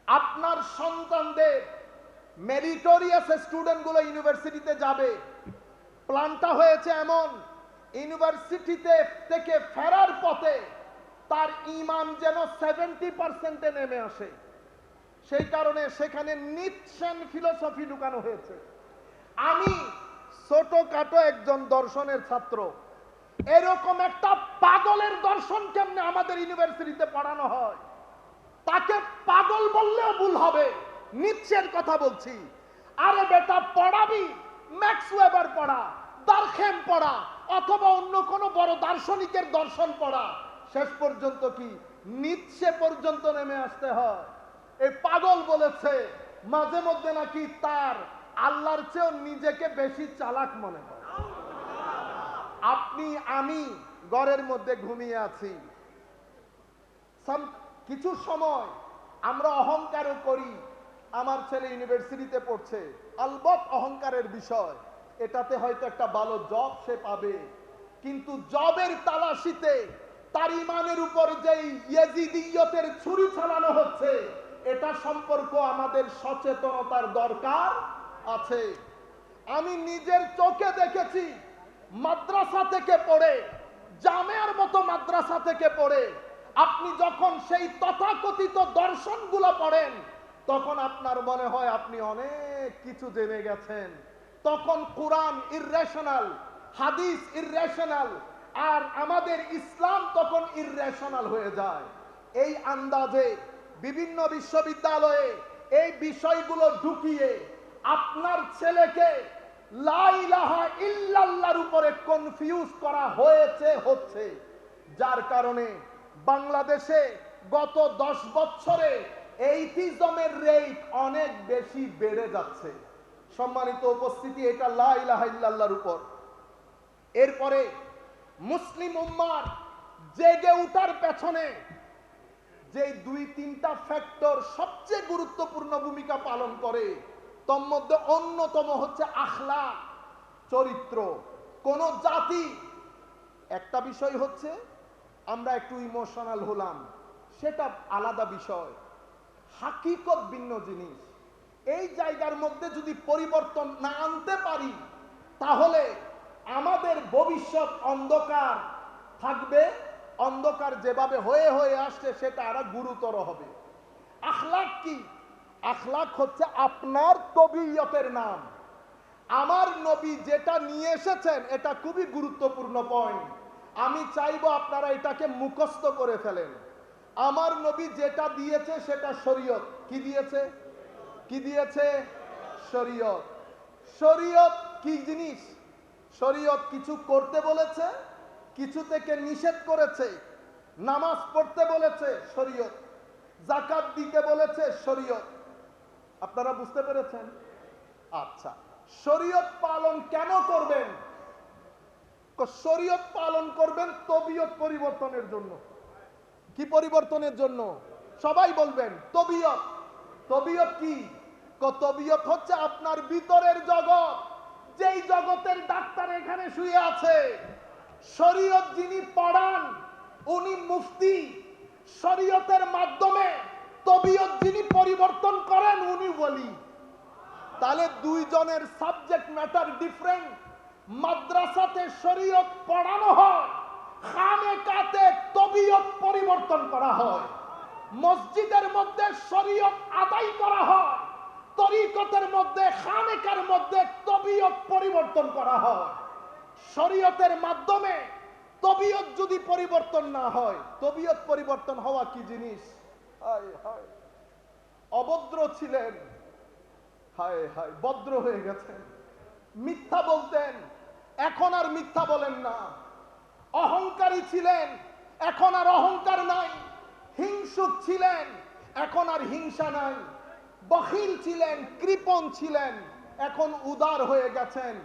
আপনার সন্তানদের মেরিটোরিয়াস স্টুডেন্টগুলো ইউনিভার্সিটিতে যাবে, প্ল্যানটা হয়েছে এমন, ইউনিভার্সিটিতে থেকে ফেরার পথে তার ঈমান যেন 70% নেমে আসে। সেই কারণে সেখানে নিটশান ফিলোসফি ঢুকানো হয়েছে। আমি ছোটখাটো একজন দর্শনের ছাত্র, এরকম একটা পাগলের দর্শন কেমনে আমাদের ইউনিভার্সিটিতে পড়ানো হয়? তাকে পাগল বললেও ভুল হবে, নিটশের কথা বলছি। আরে বেটা, পড়াবি ম্যাক্স ওয়েবার পড়া, দারখেম পড়া, অথবা অন্য কোনো বড় দার্শনিকের দর্শন পড়া, শেষ পর্যন্ত কি নিটশে পর্যন্ত নেমে আসতে হয়? এই পাগল বলেছে মাঝে মধ্যে নাকি তার আল্লাহর চেয়েও নিজেকে বেশি চালাক মনে হয়। আপনি আমি ঘরের মধ্যে ঘুমিয়ে আছি, কিছু সময় আমরা অহংকারও করি। আমার ছেলে ইউনিভার্সিটিতে পড়ছে, আলবত অহংকারের বিষয়, এটাতে হয়তো একটা ভালো জব সে পাবে, কিন্তু জবের তালাশিতে তার ইমানের উপর যেই ইয়াজিদিয়তের ছুরি চালানো হচ্ছে, এটা সম্পর্ক আমাদের সচেতনতার দরকার আছে। আমি নিজের চোখে দেখেছি, মাদ্রাসা থেকে পড়ে, জামেয়ার মতো মাদ্রাসা থেকে পড়ে আপনি যখন সেই তথাকথিত দর্শনগুলো পড়েন, তখন আপনার মনে হয় আপনি অনেক কিছু জেনে গেছেন। তখন কোরআন ইররেশনাল, হাদিস ইররেশনাল, আর আমাদের ইসলাম তখন ইররেশনাল হয়ে যায়। এই আন্দাজে বিভিন্ন বিশ্ববিদ্যালয়ে এই বিষয়গুলো ঢুকিয়ে আপনার ছেলেকে লা ইলাহা ইল্লাল্লাহর উপরে কনফিউজ করা হচ্ছে, যার কারণে বাংলাদেশে গত 10 বছরে এইথিজমের রেট অনেক বেশি বেড়ে যাচ্ছে। সম্মানিত উপস্থিতি, এটা লা ইলাহা ইল্লাল্লাহর উপর। এরপরে মুসলিম উম্মার জেগে উঠার পেছনে যে 2-3টা ফ্যাক্টর সবচেয়ে গুরুত্বপূর্ণ ভূমিকা পালন করে, তার মধ্যে অন্যতম হচ্ছে আখলাক, চরিত্র। কোন জাতি, একটা বিষয় হচ্ছে আমরা একটু ইমোশনাল হলাম, সেটা আলাদা বিষয়, হাকিকত ভিন্ন জিনিস। এই জায়গার মধ্যে যদি পরিবর্তন না আনতে পারি, তাহলে আমাদের ভবিষ্যৎ অন্ধকার থাকবে। অন্ধকার যেভাবে হয়ে হয়ে আসছে, সেটা আরো গুরুতর হবে। আখলাক কি? আখলাক হচ্ছে আপনার তবিয়তের নাম। আমার নবী যেটা নিয়ে এসেছেন, এটা খুবই গুরুত্বপূর্ণ পয়েন্ট। আমি চাইবো আপনারা এটাকে মুখস্থ করে ফেলেন। আমার নবী যেটা দিয়েছে সেটা শরীয়ত। কি দিয়েছে? কি দিয়েছে? শরীয়ত। শরীয়ত কি জিনিস? শরীয়ত কিছু করতে বলেছে, কিছু থেকে নিষেধ করেছে। নামাজ পড়তে বলেছে, শরীয়ত। যাকাত দিতে বলেছে, শরীয়ত। আপনারা বুঝতে পেরেছেন? আচ্ছা, শরীয়ত পালন কেন করবেন? শরীয়ত পালন করবেন তবিয়ত পরিবর্তনের জন্য। কি পরিবর্তনের জন্য? সবাই বলবেন তবিয়ত। তবিয়ত কি? তবিয়ত হচ্ছে আপনার ভিতরের জগৎ, যেই জগতের ডাক্তার এখানে শুয়ে আছে। শরীয়ত যিনি পড়ান উনি মুফতি, শরীয়তের মাধ্যমে তবিয়ত যিনি পরিবর্তন করেন উনি ওলি। তাহলে দুইজনের সাবজেক্ট ম্যাটার ডিফারেন্ট। মাদ্রাসাতে শরীয়ত পড়ানো হয়, খানেকাতে তবিয়ত পরিবর্তন করা হয়। মসজিদের মধ্যে শরীয়ত আদায় করা হয়, তরিকতের মধ্যে, খানেকার মধ্যে তবিয়ত পরিবর্তন করা হয়। শরীয়তের মাধ্যমে তবিয়ত যদি পরিবর্তন না হয়, তবিয়ত পরিবর্তন হওয়া কি জিনিস? হায় হায়, অভদ্র ছিলেন, হায় হায় ভদ্র হয়ে গেছেন। মিথ্যা বলতেন, এখন আর মিথ্যা বলেন না। অহংকারী ছিলেন, এখন আর অহংকার নাই। হিংসুক ছিলেন, এখন আর হিংসা নাই। বখিল ছিলেন, কৃপণ ছিলেন, এখন উদার হয়ে গেছেন।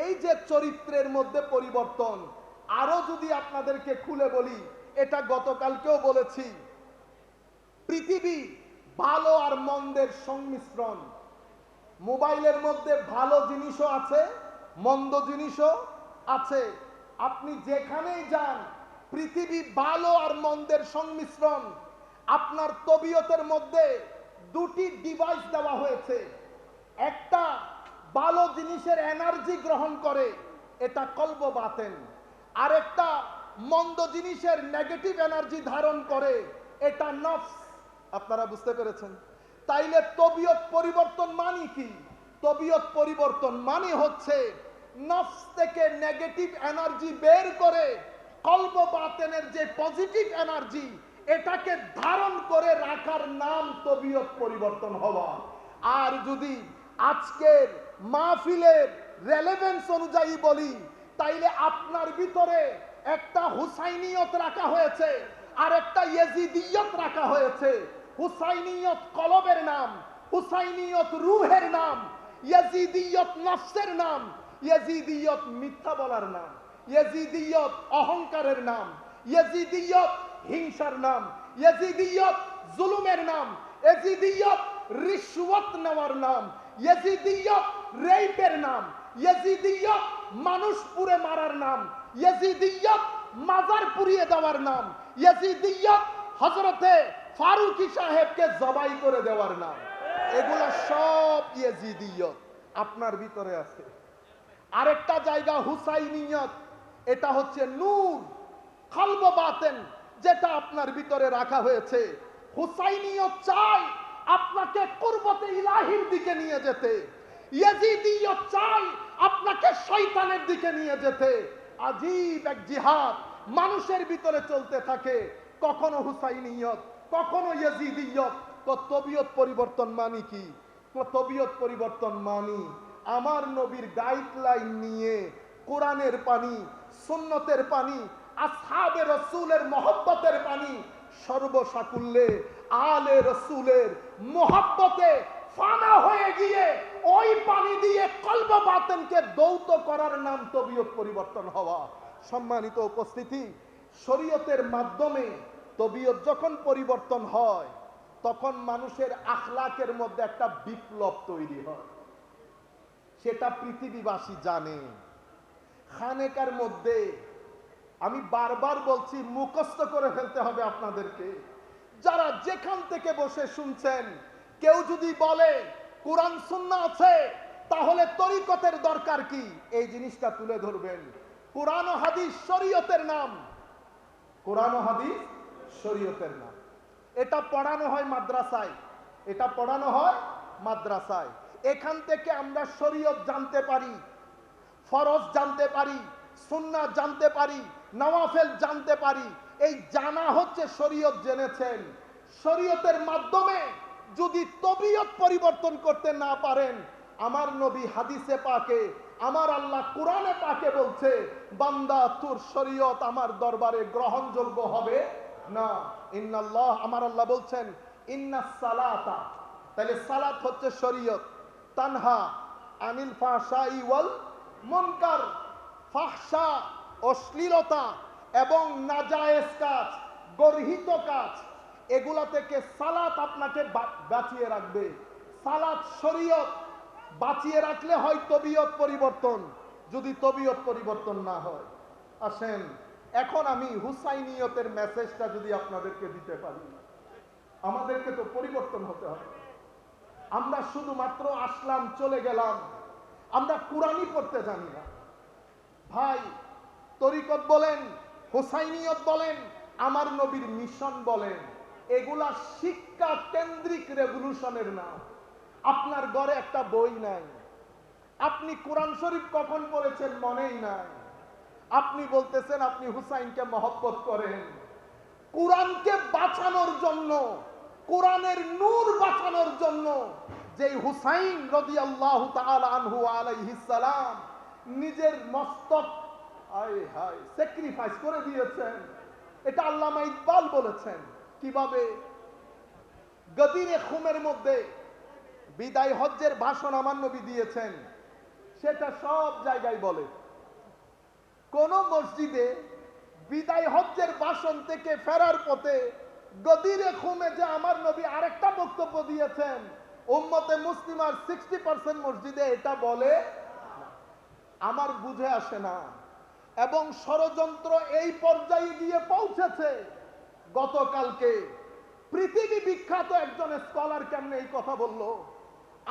এই যে চরিত্রের মধ্যে পরিবর্তন, আরো যদি আপনাদেরকে খুলে বলি, এটা গতকালকেও বলেছি, পৃথিবী ভালো আর মন্দের সংমিশ্রণ। মোবাইলের মধ্যে ভালো জিনিসও আছে, মন্দ জিনিসও আছে। আপনি যেখানেই যান, পৃথিবী ভালো আর মন্দের সংমিশ্রণ। আপনার তবিয়তের মধ্যে দুটি ডিভাইস দেওয়া হয়েছে। একটা ভালো জিনিসের এনার্জি গ্রহণ করে, এটা কলব বাতেন। আর একটা মন্দ জিনিসের নেগেটিভ এনার্জি ধারণ করে, এটা নফস। আপনারা বুঝতে পেরেছেন? তাইলে তবিয়ত পরিবর্তন মানে কি? তবিয়ত পরিবর্তন মানে হচ্ছে নফস থেকে নেগেটিভ এনার্জি বের করে কলব বাতেনের যে পজিটিভ এনার্জি, এটাকে ধারণ করে রাখার নাম তবিয়ত পরিবর্তন হওয়া। আর যদি আজকের মাহফিলের রেলেভেন্স অনুযায়ী বলি, তাইলে আপনার ভিতরে একটা হুসাইনিয়ত রাখা হয়েছে আর একটা ইয়েজিদিয়ত রাখা হয়েছে। হুসাইনিয়ত কলবের নাম, হুসাইনিয়ত রূহের নাম, ইয়েজিদিয়ত নফসের নাম, ইয়েজিদিয়ত মিথ্যা বলার নাম, ইয়েজিদিয়ত অহংকারের নাম, ইয়েজিদিয়ত হিংসার নাম, ইয়েজিদিয়ত জুলুমের নাম, ইয়েজিদিয়ত রিশওয়াত নেওয়ার নাম, ইয়েজিদিয়ত রেপের নাম, ইয়েজিদিয়ত মানুষ পুড়ে মারার নাম, ইয়েজিদিয়ত মাজার পুড়িয়ে দেওয়ার নাম, ইয়েজিদিয়ত হযরতে ফারুকি সাহেবকে জবাই করে দেওয়ার নাম। এগুলো সব ইয়েজিদিয়ত আপনার ভিতরে আছে। আরেকটা জায়গা হুসাইনিয়ত, এটা হচ্ছে নূর, কলব বাতেন, যেটা আপনার ভিতরে রাখা হয়েছে। হুসাইনিয়ত চাই আপনাকে কুরবতে ইলাহির দিকে নিয়ে যেতে, ইয়াজিদিয়ত চাই আপনাকে শয়তানের দিকে নিয়ে যেতে। আজীব এক জিহাদ মানুষের ভিতরে চলতে থাকে, কখনো হুসাইনিয়ত, কখনো ইয়াজিদিয়ত। তো তবিয়ত পরিবর্তন মানে কি? তো তবিয়ত পরিবর্তন মানি আমার নবীর গাইডলাইন নিয়ে কোরআনের পানি, সুন্নতের পানি, আসহাবে রসুলের মহব্বতের পানি সর্বসাকুল্যে আলে রসুলের মহব্বতে ফানা হয়ে গিয়ে ওই পানি দিয়ে কলব বাতেনকে দৌত করার নাম তবিয়ত পরিবর্তন হওয়া। সম্মানিত উপস্থিতি, শরীয়তের মাধ্যমে তবিয়ত যখন পরিবর্তন হয়, তখন মানুষের আখলাকের মধ্যে একটা বিপ্লব তৈরি হয়। সেটা পৃথিবীবাসী জানে। খানেকার মধ্যে আমি বারবার বলছি, মুখস্থ করে ফেলতে হবে আপনাদেরকে। যারা যেখান থেকে বসে শুনছেন, কেউ যদি বলে কোরআন সুন্নাহ আছে, তাহলে তরিকতের দরকার কি? এই জিনিসটা তুলে ধরবেন। কোরআন ও হাদিস শরীয়তের নাম, কোরআন ও হাদিস শরীয়তের নাম। এটা পড়ানো হয় মাদ্রাসায়, এটা পড়ানো হয় মাদ্রাসায়। এখান থেকে আমরা শরীয়ত জানতে পারি, ফরজ জানতে পারি, সুন্নাহ জানতে পারি, নওয়াফেল জানতে পারি। এই জানা হচ্ছে শরীয়ত জেনেছেন। শরীয়তের মাধ্যমে যদি তবিয়ত পরিবর্তন করতে না পারেন, আমার নবী হাদিসে পাকে, আমার আল্লাহ কোরআনে পাকে বলছে, বান্দা তোর শরীয়ত আমার দরবারে গ্রহণযোগ্য হবে না। ইন্নাল্লাহ, আমার আল্লাহ বলছেন, ইন্নাস সালাতা, তাহলে সালাত হচ্ছে শরীয়ত। তানহা আনিল ফাহশাই ওয়াল মুনকার, ফাহশা অশ্লীলতা এবং নাজায়েজ কাজ, গর্হিত কাজ, এগুলা থেকে সালাত আপনাকে বাঁচিয়ে রাখবে। সালাত শরীয়ত বাঁচিয়ে রাখলে হয় তবিয়ত পরিবর্তন। যদি তবিয়ত পরিবর্তন না হয়, আসেন এখন আমি হুসাইনিয়তের মেসেজটা যদি আপনাদেরকে দিতে পারি। আমাদেরকে তো পরিবর্তন হতে হবে। আমরা শুধুমাত্র আসলাম, চলে গেলাম, আমরা কোরআনই পড়তে জানি না। ভাই, তরিকত বলেন, হুসাইনিয়ত বলেন, আমার নবীর মিশন বলেন, এগুলা শিক্ষা কেন্দ্রিক রেভলিউশনের নাম। আপনার ঘরে একটা বই নাই, আপনি কোরআন শরীফ কখন পড়েছেন মনেই নাই, আপনি বলতেছেন আপনি হুসাইনকে মহব্বত করেন। কোরআনকে বাঁচানোর জন্য, কোরআনের নূর বাঁচানোর জন্য যেই হুসাইন রাদিয়াল্লাহু তাআলা আনহু আলাইহিস সালাম নিজের মস্তক স্যাক্রিফাইস করে দিয়েছেন, এটা আল্লামা ইকবাল বলেছেন। কিভাবে? গদিরে খুমের মধ্যে বিদায় হজ্জের ভাষণ আমার নবী দিয়েছেন, সেটা সব জায়গায় বলে। কোন মসজিদে বিদায় হজ্জের ভাষণ থেকে ফেরার পথে গদিরে খুমে যে আমার নবী আরেকটা বক্তব্য দিয়েছেন, উম্মতে মুসলিমার 60% মসজিদে এটা বলে, আমার বুঝে আসে না। এবং ষড়যন্ত্র এই পর্যায়ে গিয়ে পৌঁছেছে, গতকালকে পৃথিবী বিখ্যাত একজন স্কলার কেমনে এই কথা বলল,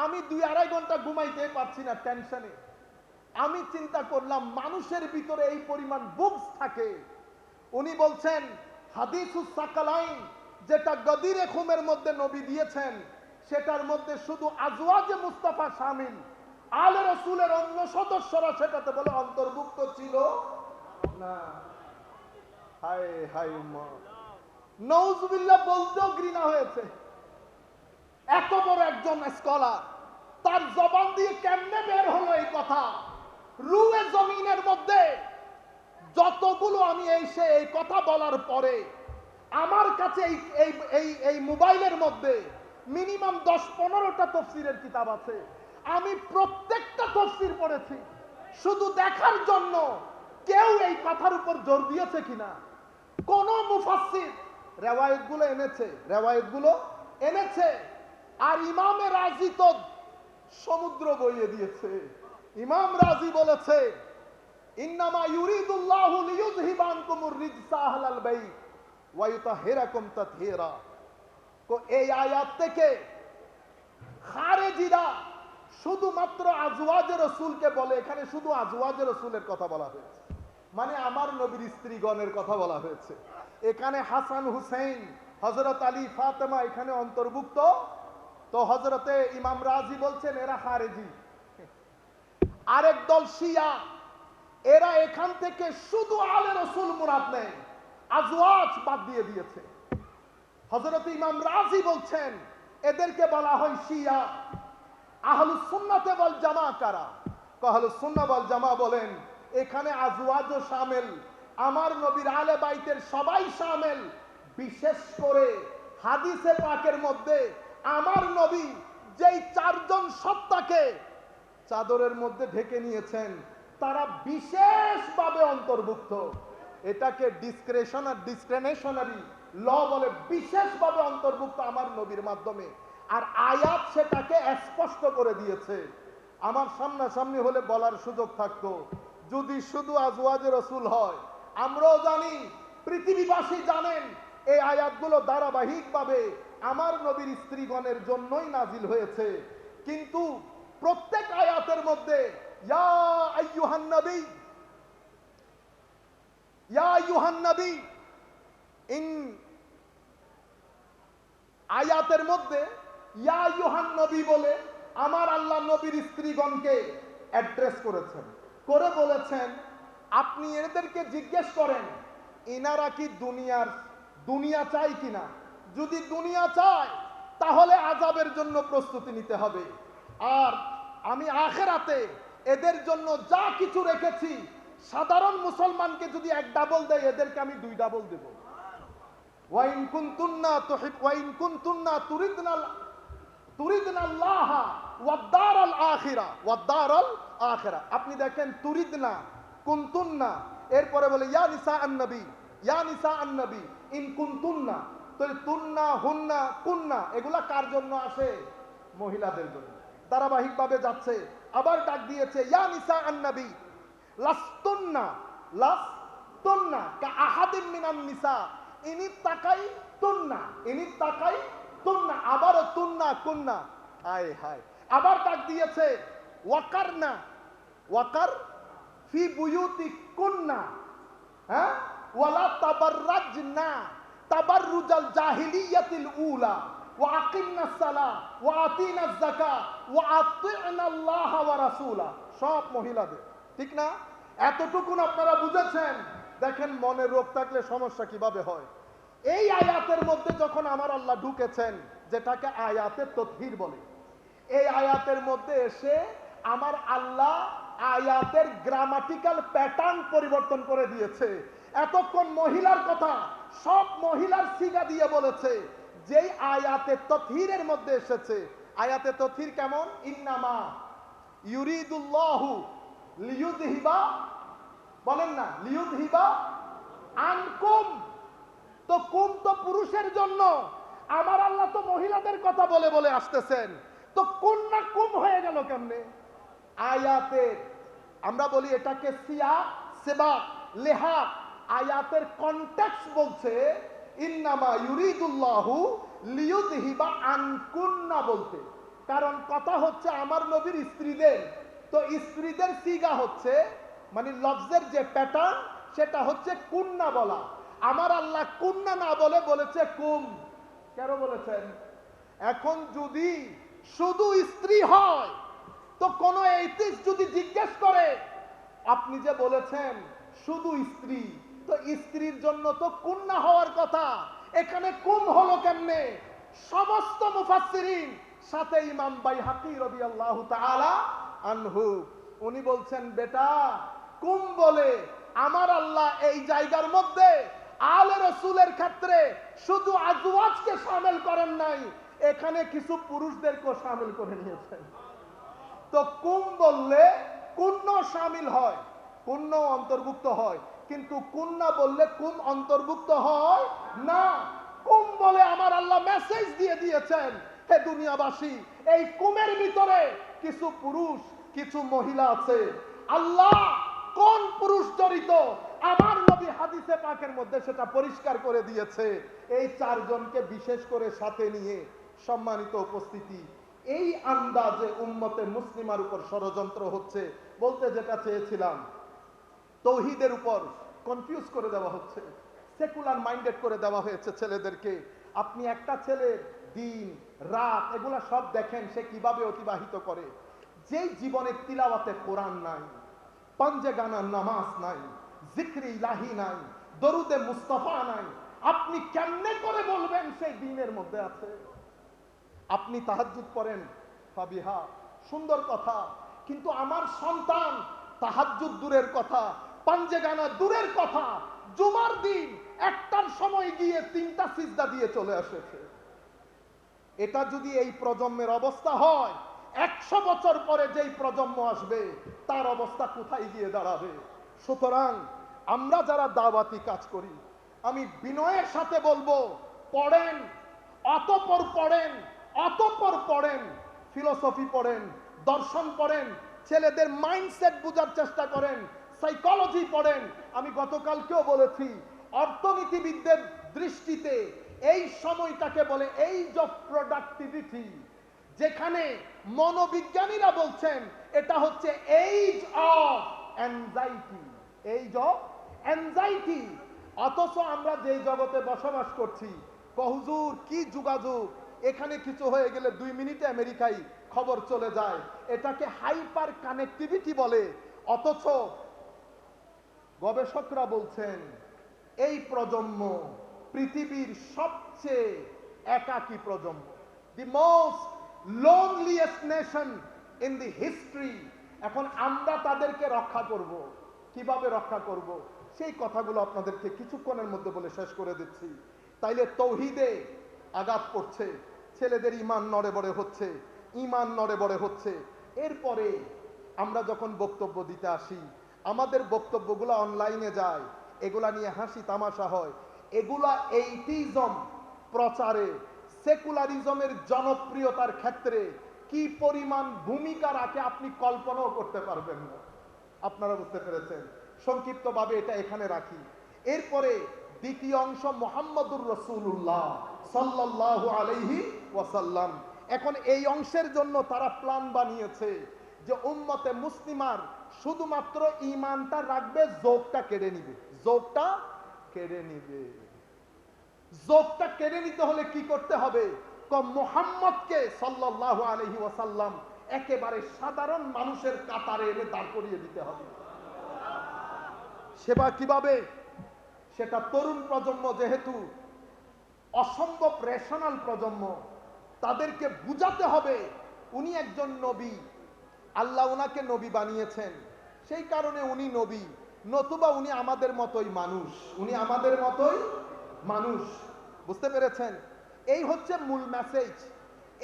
আমি 2-2.5 ঘন্টা ঘুমাইতে পারছি না টেনশনে। আমি চিন্তা করলাম মানুষের ভিতরে এই পরিমাণ বুকস থাকে। উনি বলছেন হাদিসুস সাকালাইন যেটা গদিরে খুমের মধ্যে নবী দিয়েছেন, সেটার মধ্যে শুধু আজওয়াজে মুস্তাফা শামিল, আলে রাসূলের অন্য সদস্যরা সেটাতে বলে অন্তর্ভুক্ত ছিল না। হায় হায় উম্মাহ, নাউজুবিল্লাহ বলতেও ঘৃণা হয়েছে। এত বড় একজন স্কলার, তার জবান দিয়ে কেমনে বের হলো এই কথা? রুয়ে জমিনের মধ্যে যতগুলো আমি এই কথা বলার পরে আমার কাছে এই মোবাইলের মধ্যে মিনিমাম 10-15টা তাফসীরের কিতাব আছে। আমি প্রত্যেকটা তাফসীর পড়েছি শুধু দেখার জন্য কেউ এই কথার উপর জোর দিয়েছে কিনা। কোন মুফাসসির রেওয়ায়েতগুলো এনেছে, আর ইমামে রাজি তো সমুদ্র বইয়ে দিয়েছে। ইমাম রাজি বলেছে ইন্নামা ইউরিদুল্লাহু লিইয়ুযহিবা আনকুমুর রিজসা আহলাল বাইত ওয়া ইউতাহহিরাকুম তাতহীরা। তো এই আয়াত থেকে খারেজিরা শুধুমাত্র আজওয়াজে রাসূলকে বলে, এখানে শুধু আজওয়াজে রাসূলের কথা বলা হয়েছে, মানে আমার নবীর স্ত্রীগণের কথা বলা হয়েছে। এখানে হাসান হুসাইন, হযরত আলী, ফাতেমা এখানে অন্তর্ভুক্ত। তো হযরতে ইমাম রাজি বলছেন এরা খারেজি। আরেক দল শিয়া, এরা এখান থেকে শুধু আলে রাসূল মুরাদ নেয়, আজওয়াজ বাদ দিয়ে দিয়েছে। হযরত ইমাম রাজি বলছেন এদেরকে বলা হয় শিয়া। আহলুস সুন্নাতে ওয়াল জামা কারা? আহলুস সুন্নাহ ওয়াল জামা বলেন এখানে আজওয়াজও শামিল, আমার নবীর আলে বাইতের সবাই শামিল। বিশেষ করে হাদিসে পাকের মধ্যে আমার নবী যেই 4 জন সত্তাকে চাদরের মধ্যে ঢেকে নিয়েছেন তারা বিশেষভাবে অন্তর্ভুক্ত। এটাকে ডিসক্রিশনারি ল বলে, বিশেষভাবে অন্তর্ভুক্ত আমার নবীর মাধ্যমে। আর আয়াত সেটাকে স্পষ্ট করে দিয়েছে। আমার সামনাসামনি হলে বলার সুযোগ থাকতো, যদি শুধু আজওয়াজে রাসূল হয়। আমরাও জানি, পৃথিবীবাসী জানেন, এই আয়াতগুলো ধারাবাহিকভাবে আমার নবীর স্ত্রীগণের জন্যই নাজিল হয়েছে। কিন্তু প্রত্যেক আয়াতের মধ্যে ইয়া আইয়ুহান নবী, ইয়া আইয়ুহান নবী, আয়াতের মধ্যে ইয়া আইয়ুহান নবী বলে আমার আল্লাহ নবীর স্ত্রীগণকে অ্যাড্রেস করেছেন, করে বলেছেন আপনি এদেরকে জিজ্ঞেস করেন ইনারা কি দুনিয়া চাই কিনা। যদি দুনিয়া চায় তাহলে আযাবের জন্য প্রস্তুতি নিতে হবে। আর আমি আখিরাতে এদের জন্য যা কিছু রেখেছি, সাধারণ মুসলমানকে যদি 1 ডাবল দেয়, এদেরকে আমি 2 ডাবল দেব। ওয়াইন কুনতুন্না তুরিদনাল্লাহ ওয়াদ-দারাল আখিরা। আপনি দেখেন তুরিদনা, কুনতুন্না, এরপরে বলে ইয়া নিসা আন-নবী, ইয়া নিসা আন-নবী ইন কুনতুন্না। তো তুন্না, হুন্না, কুন্না এগুলা কার জন্য আসে? মহিলাদের জন্য। ধারাবাহিকভাবে যাচ্ছে, আবার ডাক দিয়েছে ইয়া নিসা আন-নবী লাস্তুন্না কা আহাদিন মিনান নিসা ইনিত্তাকাইতুন্না, আবারও তুন্না কুন্না। হায় হায়। আবার ডাক দিয়েছে ওয়াকার ফি বুয়ুতিকুন্না, হ্যাঁ, ওয়ালা তাবাররাজনা তাবাররুজাল জাহিলিয়াতিল উলা ওয়া আকিমনাস সালাহ ওয়া আতিনাজ যাকাত ওয়া আতি'নাল্লাহ ওয়া রাসূলা। সব মহিলাদের, ঠিক না? এতটুকুন আপনারা বুঝেছেন। দেখেন মনের রোগ থাকলে সমস্যা কিভাবে হয়। এই আয়াতের মধ্যে যখন আমার আল্লাহ ঢুকেছেন, যেটাকে আয়াতে তাতহীর বলে, এই আয়াতের মধ্যে এসে আমার আল্লাহ আয়াতের গ্রামাটিক্যাল প্যাটার্ন পরিবর্তন করে দিয়েছে। এতক্ষণ মহিলার কথা সব মহিলার সিগা দিয়ে বলেছে, যেই আয়াতে তাতহীরের মধ্যে এসেছে। আয়াতে তাতহীর কেমন? ইন্নামা ইউরিদুল্লাহু লিইয়ুযহিবা, বলেন না লিইয়ুযহিবা, আনকুম, তো কুম তো পুরুষের জন্য, আমার আল্লাহ তো মহিলাদের কথা বলে বলে আসতেছেন, তো কুন না কুম হয়ে গেল কেমনে? আয়াতে আমরা বলি এটাকে সিয়া সেবা লেহা, আয়াতের কনটেক্সট বলছে ইন্নামা ইউরিদুল্লাহু লিয়ুযহিবা আনকুন্না বলতে, কারণ কথা হচ্ছে আমার নবীর স্ত্রীদের, তো স্ত্রীদের সিগা হচ্ছে মানে লফজের যে প্যাটার্ন সেটা হচ্ছে কুন্না বলা। আমার আল্লাহ কুন্না না বলে বলেছে কুম। কেন বলেছেন? এখন যদি শুধু স্ত্রী হয় তো কোন এইতিস্ট যদি জিজ্ঞেস করে আপনি যে বলেছেন শুধু স্ত্রী, তো স্ত্রীর জন্য তো কুন্না হওয়ার কথা, এখানে কুম হলো কেমনে? সমস্ত মুফাসসিরিন সাথে ইমাম বাইহাকি রাদিয়াল্লাহু তাআলা আনহু উনি বলছেন বেটা কুম বলে আমার আল্লাহ এই জায়গার মধ্যে আলে রাসূলের ক্ষেত্রে শুধু আজওয়াজকে শামিল করেন নাই, এখানে কিছু পুরুষদেরকেও শামিল করে নিয়েছেন। তো কুম বললে কুন্ন শামিল হয়, কুন্ন অন্তর্ভুক্ত হয়, কিন্তু কুন্না বললে কুম অন্তর্ভুক্ত হয় না। কুম বলে আমার আল্লাহ মেসেজ দিয়ে দিয়েছেন, হে দুনিয়াবাসী এই কুমের ভিতরে কিছু পুরুষ কিছু মহিলা আছে, আল্লাহ কোন পুরুষ জড়িত আমার নবী হাদিসে পাকের মধ্যে সেটা পরিষ্কার করে দিয়েছে। এই চারজনকে বিশেষ করে সাথে নিয়ে সম্মানিত উপস্থিতি, এই আন্দাজে উম্মতে মুসলিমার উপর ষড়যন্ত্র হচ্ছে, বলতে যেটা চেয়েছিলাম তৌহিদের উপর কনফিউজ করে দেওয়া হচ্ছে, সেকুলার মাইন্ডেড করে দেওয়া হয়েছে ছেলেদেরকে। আপনি একটা ছেলে দিন রাত এগুলা সব দেখেন সে কিভাবে অতিবাহিত করে, যেই জীবনে তিলাওয়াতে কোরআন নাই, পাঞ্জে গানা নামাজ নাই, জিক্রি ইলাহি নাই, দরুদে মুস্তাফা নাই, আপনি কেমনে করে বলবেন সেই দিনের মধ্যে আছে? আপনি তাহাজ্জুদ পড়েন ফাবিহা, সুন্দর কথা, কিন্তু আমার সন্তান তাহাজ্জুদ দূরের কথা, পাঞ্জে গানা দূরের কথা, জুমার দিন একটার সময় গিয়ে 3টা সিজদা দিয়ে চলে এসেছে। এটা যদি এই প্রজন্মের অবস্থা হয়, 100 বছর পরে যেই প্রজন্ম আসবে তার অবস্থা কোথায় গিয়ে দাঁড়াবে? সুতরাং আমরা যারা দাওয়াতি কাজ করি, আমি বিনয়ের সাথে বলবো পড়েন, অতঃপর পড়েন, অতঃপর পড়েন, ফিলোসফি পড়েন, দর্শন পড়েন, ছেলেদের মাইন্ডসেট বোঝার চেষ্টা করেন, সাইকোলজি পড়েন। আমি গতকালকেও বলেছি অর্থনীতিবিদদের দৃষ্টিতে এই সময়টাকে বলে এইজ অফ প্রোডাক্টিভিটি, যেখানে মনোবিজ্ঞানীরা বলছেন এটা হচ্ছে age of anxiety, age of anxiety. অথচ আমরা যেই জগতে বসবাস করছি, হুজুর কি যোগাযোগ, এখানে কিছু হয়ে গেলে 2 মিনিটে আমেরিকায় খবর চলে যায়, এটাকে হাইপার কানেক্টিভিটি বলে। অথচ গবেষকরা বলছেন এই প্রজন্ম পৃথিবীর সবচেয়ে একাকী প্রজন্ম, the most loneliest nation in the history. এখন আমরা তাদেরকে রক্ষা করব, কিভাবে রক্ষা করব সেই কথাগুলো আপনাদেরকে কিছুক্ষণের মধ্যে বলে শেষ করে দিচ্ছি। তাইলে তৌহিদে আঘাত পড়ছে, ছেলেদের ইমান নড়ে বড়ে হচ্ছে, ইমান নড়ে বড়ে হচ্ছে। এরপরে আমরা যখন বক্তব্য দিতে আসি, আমাদের বক্তব্যগুলো অনলাইনে যায়, এগুলা নিয়ে হাসি তামাশা হয়, এগুলা এইটিজম প্রচারে সেকুলারিজমের জনপ্রিয়তার ক্ষেত্রে কি পরিমাণ ভূমিকা রাখে আপনি কল্পনাও করতে পারবেন না। আপনারা বুঝতে পেরেছেন? সংক্ষিপ্তভাবে এটা এখানে রাখি। এরপরে দ্বিতীয় অংশ মুহাম্মদুর রাসূলুল্লাহ সাল্লাল্লাহু আলাইহি ওয়াসাল্লাম। এখন এই অংশের জন্য তারা প্ল্যান বানিয়েছে যে উম্মতে মুসলিমার শুধুমাত্র ঈমানটা রাখবে, যোগটা কেড়ে নিবে, যোগটা কেড়ে নিবে। যোগটা কেড়ে নিতে হলে কি করতে হবে? মুহাম্মদকে সাল্লাল্লাহু আলাইহি ওয়াসাল্লাম একেবারে সাধারণ মানুষের কাতারে এনে দাঁড় করিয়ে দিতে হবে। সেবা কিভাবে? সেটা তরুণ প্রজন্ম যেহেতু অসম্ভব রেশনাল প্রজন্ম, তাদেরকে বুঝাতে হবে উনি একজন নবী, আল্লাহ উনাকে নবী বানিয়েছেন, সেই কারণে উনি নবী, নতুবা উনি আমাদের মতোই মানুষ, উনি আমাদের মতোই মানুষ। বুঝতে পেরেছেন? এই হচ্ছে মূল মেসেজ।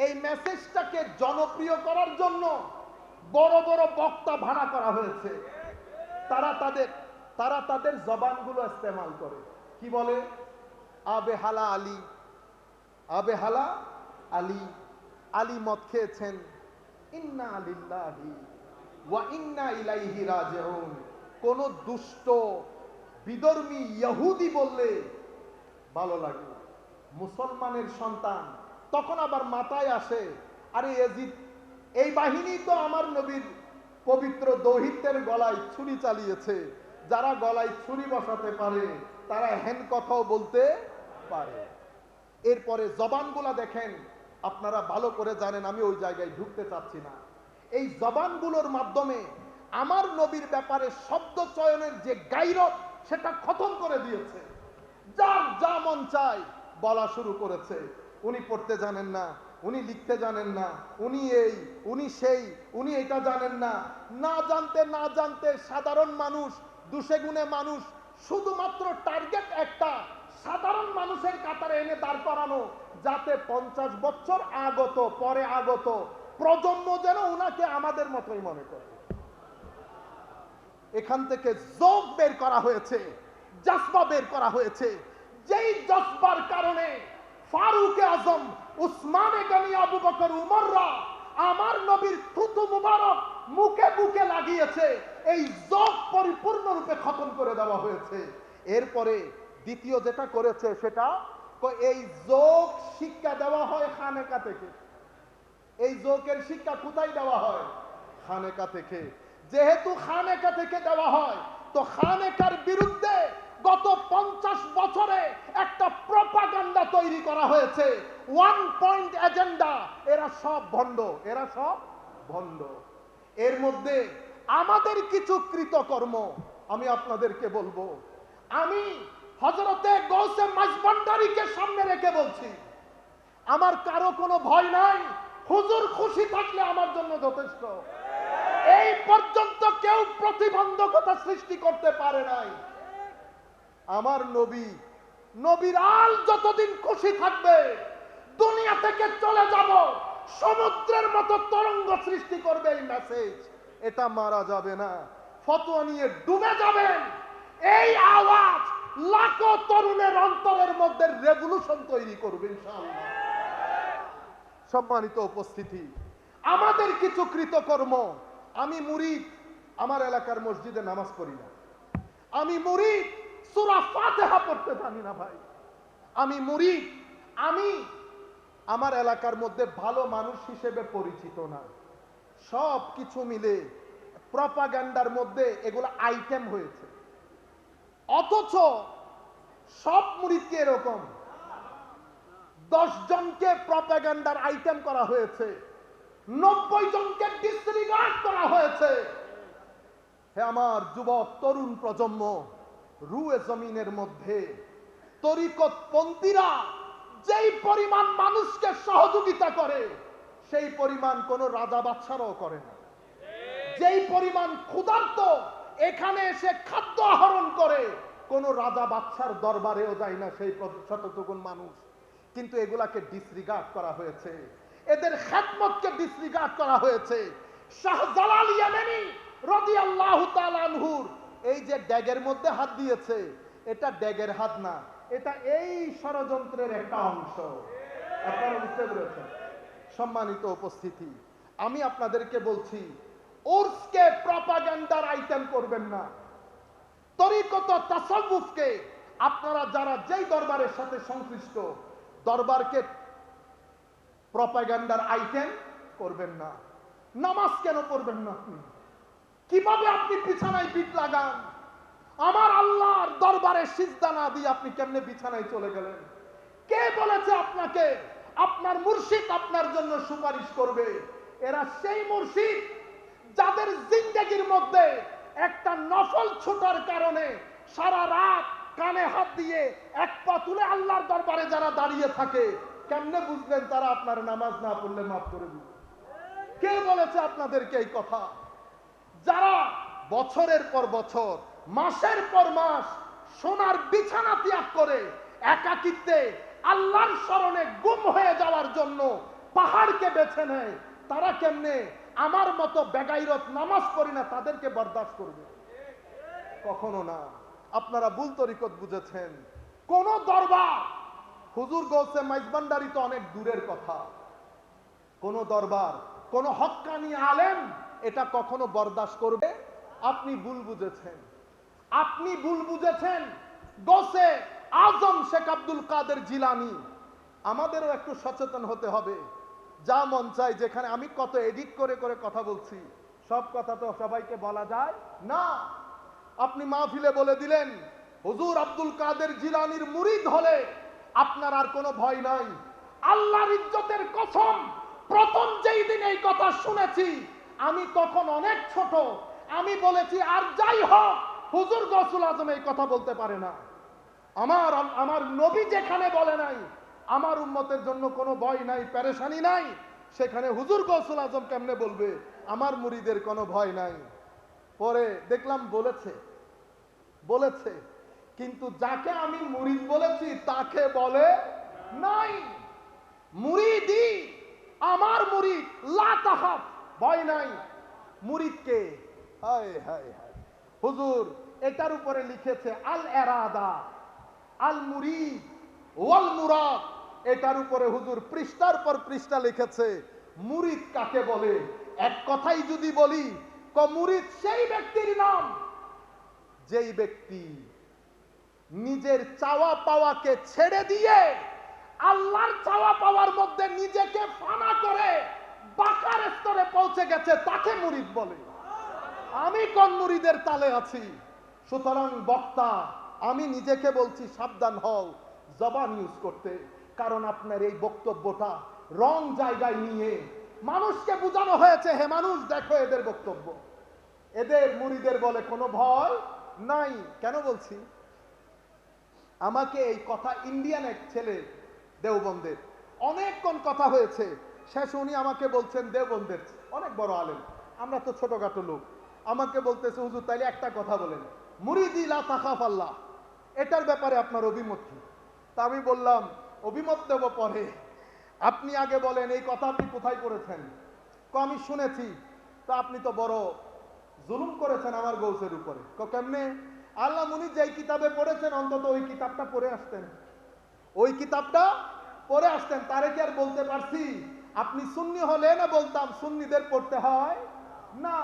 এই মেসেজটাকে জনপ্রিয় করার জন্য বড় বড় বক্তা ভাড়া করা হয়েছে, তারা তাদের তারা তাদের জবানগুলো ইস্তেমাল করে, কি বলে? আবে হালা আলী, আবে হালা আলী, আলী মদ খেয়েছেন, ইন্না লিল্লাহি ওয়া ইন্না ইলাইহি রাজিউন। কোন দুষ্ট বিধর্মী ইহুদি বললে ভালো লাগে, মুসলমানের সন্তান তখন আবার মাথায় আসে, আরে এজিদ, এই বাহিনী তো আমার নবীর পবিত্র দৌহিত্রের গলায় ছুরি চালিয়েছে, যারা গলায় ছুরি বসাতে পারে তারা হেন কথাও বলতে পারে। এরপরে জবানগুলা দেখেন, আপনারা ভালো করে জানেন, আমি ওই জায়গায় ঢুকতে চাচ্ছি না। এই জবানগুলোর মাধ্যমে আমার নবীর ব্যাপারে শব্দ চয়নের যে গায়রত, সেটা খতম করে দিয়েছে। যার যা মন চায় বলা শুরু করেছে। উনি পড়তে জানেন না, উনি লিখতে জানেন না, উনি এই, উনি সেই, উনি এটা জানেন না। না জানতে না জানতে সাধারণ মানুষ, দুশে গুণে মানুষ, শুধুমাত্র টার্গেট একটা, সাধারণ মানুষের কাতারে এনে দাঁড় করানো, যাতে 50 বছর আগত, পরে আগত প্রজন্ম যেন উনাকে আমাদের মতোই মনে করে। এখান থেকে যোগ বের করা হয়েছে, জজবা বের করা হয়েছে। যেই জজবার কারণে ফারুক আজম, উসমানে গনি, আবু বকর, উমররা আমার নবীর থুতু মুবারক মুখে বুকে লাগিয়েছে, এই যোগ পরিপূর্ণরূপে খতম করে দেওয়া হয়েছে। এরপরে দ্বিতীয় যেটা করেছে সেটা, এই যোগ শিক্ষা দেওয়া হয় খানেকা থেকে। এই যোগের শিক্ষা কোথায় দেওয়া হয়? খানেকা থেকে। যেহেতু খানেকা থেকে দেওয়া হয়, তো খানেকার বিরুদ্ধে গত 50 বছরে একটা প্রপাগান্ডা তৈরি করা হয়েছে, ওয়ান পয়েন্ট এজেন্ডা। এরা সব ভণ্ড, এরা সব ভণ্ড। এর মধ্যে আমাদের কিছু কৃতকর্ম আমি আপনাদেরকে বলবো। আমি হযরতে গৌসে মাঝভান্ডারীকে সামনে রেখে বলছি, আমার কারো কোনো ভয় নাই, হুজুর খুশি থাকলে আমার জন্য যথেষ্ট। এই পর্যন্ত কেউ প্রতিবন্ধকতা সৃষ্টি করতে পারে নাই। আমার নবী, নবীর আল যতদিন খুশি থাকবে, দুনিয়া থেকে চলে যাব, সমুদ্রের মতো তরঙ্গ সৃষ্টি করবে এই মেসেজ, এটা মারা যাবে না। ফতোয়া নিয়ে ডুবে যাবেন, এই আওয়াজ লাখো তরুণের অন্তরের মধ্যে রেভলিউশন তৈরি করবে ইনশাআল্লাহ। সম্মানিত উপস্থিতি, আমাদের কিছু কৃতকর্ম। আমি মুরিদ, আমার এলাকার মসজিদে নামাজ পড়ি না। আমি মুরিদ, সূরা ফাতিহা পড়তে জানি না ভাই। আমি মুরিদ, আমি আমার এলাকার মধ্যে ভালো মানুষ হিসেবে পরিচিত না। সব কিছু মিলে প্রপাগান্ডার মধ্যে এগুলো আইটেম হয়েছে। অথচ সব মুরিদকে এরকম 10 জনকে প্রপাগান্ডার আইটেম করা হয়েছে, 90 জনকে ডিসরিগার্ড করা হয়েছে। হে আমার যুবক তরুণ প্রজন্ম, রুয়ে জমিনের মধ্যে তরিকতপন্থীরা যেই পরিমাণ মানুষকে সহযোগিতা করে, সেই পরিমাণ কোন রাজা বাদশারাও করে না। যেই পরিমাণ ক্ষুধার্ত এখানে এসে খাদ্য আহরণ করে, কোন রাজা বাদশার দরবারেও যায় না সেই শতটুকুন মানুষ। কিন্তু এগুলাকে ডিসরিগার্ড করা হয়েছে, এদের খেদমতকে ডিসরিগার্ড করা হয়েছে। শাহজালাল ইয়ামানি রাদিয়াল্লাহু তাআলা আনহুর এই যে ড্যাগের মধ্যে হাত দিয়েছে, এটা ড্যাগের হাত না, এটা এই ষড়যন্ত্রের একটা অংশ। আপনারা বুঝতে পেরেছেন? সম্মানিত উপস্থিতি, আমি আপনাদেরকে বলছি, উর্সকে প্রপাগান্ডার আইটেম করবেন না। তরিকত তাসাউফকে আপনারা যারা যেই দরবারের সাথে সংশ্লিষ্ট, দরবারকে প্রপাগান্ডার আইটেম করবেন না। নামাজ কেন পড়বেন না? আপনি কিভাবে আপনি বিছানায় পিঠ লাগান? আমার আল্লাহর দরবারে সিজদা না দিয়ে আপনি কেমনে বিছানায় চলে গেলেন? কে বলেছে আপনাকে আপনার মুর্শিদ আপনার জন্য সুপারিশ করবে? এরা সেই মুর্শিদ যাদের জিন্দেগির মধ্যে একটা নফল ছুটার কারণে সারা রাত কানে হাত দিয়ে এক পা তুলে আল্লাহর দরবারে যারা দাঁড়িয়ে থাকে, কেমনে বুঝবেন তারা আপনার নামাজ না পড়লে মাফ করে দিবে? কে বলেছে আপনাদেরকে এই কথা? যারা বছরের পর বছর, মাসের পর মাস সোনার বিছানা ত্যাগ করে একাকিত্বে আল্লাহর শরণে গুম হয়ে যাওয়ার জন্য পাহাড়কে বেছে নেয়, তারা কেমনে আমার মতো বেগাইরত নামাজ পড়ি না তাদেরকে বরদাস্ত করবে? কখনো না। আপনারা ভুল তরিকত বুঝেছেন। কোন দরবার, হুজুর গৌসে মাইজবান্ডারি তো অনেক দূরের কথা, কোন দরবার, কোন হক্কানি আলেম এটা কখনো বরদাস্ত করবে? আপনি ভুল বুঝেছেন, আপনি ভুল বুঝেছেন। গৌসে আজম শেখ আব্দুল কাদের জিলানী, আমাদেরও একটু সচেতন হতে হবে। যা মন চাই, যেখানে আমি কত এডিট করে করে কথা বলছি, সব কথা তো সবাইকে বলা যায় না। আপনি মাহফিলে বলে দিলেন হুজুর আব্দুল কাদের জিলানীর মুরিদ হলে আপনার আর কোনো ভয় নাই। আল্লাহর ইজ্জতের কসম, প্রথম যেই দিন এই কথা শুনেছি আমি তখন অনেক ছোট, আমি বলেছি আর যাই হোক হুজুর গৌসুল আজম এই কথা বলতে পারে না। আমার নবী যেখানে বলে নাই আমার উম্মতের জন্য কোনো ভয় নাই, পেরেশানি নাই, সেখানে হুজুর গৌসুল আজম কেমনে বলবে আমার মুরিদের কোনো ভয় নাই? পরে দেখলাম বলেছে, কিন্তু যাকে আমি মুরিদ বলেছি তাকে বলে নাই। মুরিদি আমার মুরিদ, লা তাহাফ, ভয় নাই। মুরিদকে হায় হায় হায়, হুজুর এটার উপরে লিখেছে আল এরাদা আল মুরিদ ওয়াল মুরাদ, এটার উপরে হুজুর পৃষ্ঠার পর পৃষ্ঠা লিখেছে মুরিদ কাকে বলে। এক কথাই যদি বলি, মুরিদ সেই ব্যক্তির নাম যেই ব্যক্তি নিজের চাওয়া পাওয়াকে ছেড়ে দিয়ে আল্লাহর চাওয়া পাওয়ার মধ্যে নিজেকে ফানা করে বাকার স্তরে পৌঁছে গেছে, তাকে মুরিদ বলে। আমি কোন মুরিদের তালে আছি? সুতরাং বক্তা, আমি নিজেকে বলছি সাবধান হও জবান ইউজ করতে, কারণ আপনার এই বক্তব্যটা রং জায়গায় নিয়ে মানুষকে বোঝানো হয়েছে, হে মানুষ দেখো এদের বক্তব্য, এদের মুরিদের বলে কোনো ভয় নাই। কেন বলছি? আমাকে এই কথা ইন্ডিয়ান এক ছেলে দেওবন্দের, অনেকক্ষণ কথা হয়েছে, শেষ উনি আমাকে বলছেন, দেওবন্দের অনেক বড় আলেম, আমরা তো ছোটখাটো লোক, আমাকে বলতেছে হুজুর তাইলে একটা কথা বলেন, মুরিদি লা তাখাফ আল্লাহ, এটার ব্যাপারে আপনার অভিমত কি? তা আমি বললাম অভিমত দেব পরে, আপনি আগে বলেন এই কথা আপনি কোথায় করেছেন? আমি শুনেছি। তা আপনি তো বড় জুলুম করেছেন আমার গৌসের উপরে। কেমনে? আল্লাহ মুনি যেই কিতাবে পড়েছেন অন্তত ওই কিতাবটা পড়ে আসতেন, ওই কিতাবটা পড়ে আসতেন। তারে কি আর বলতে পারছি আপনি সুন্নি হলে? না বলতাম সুন্নিদের পড়তে হয় না,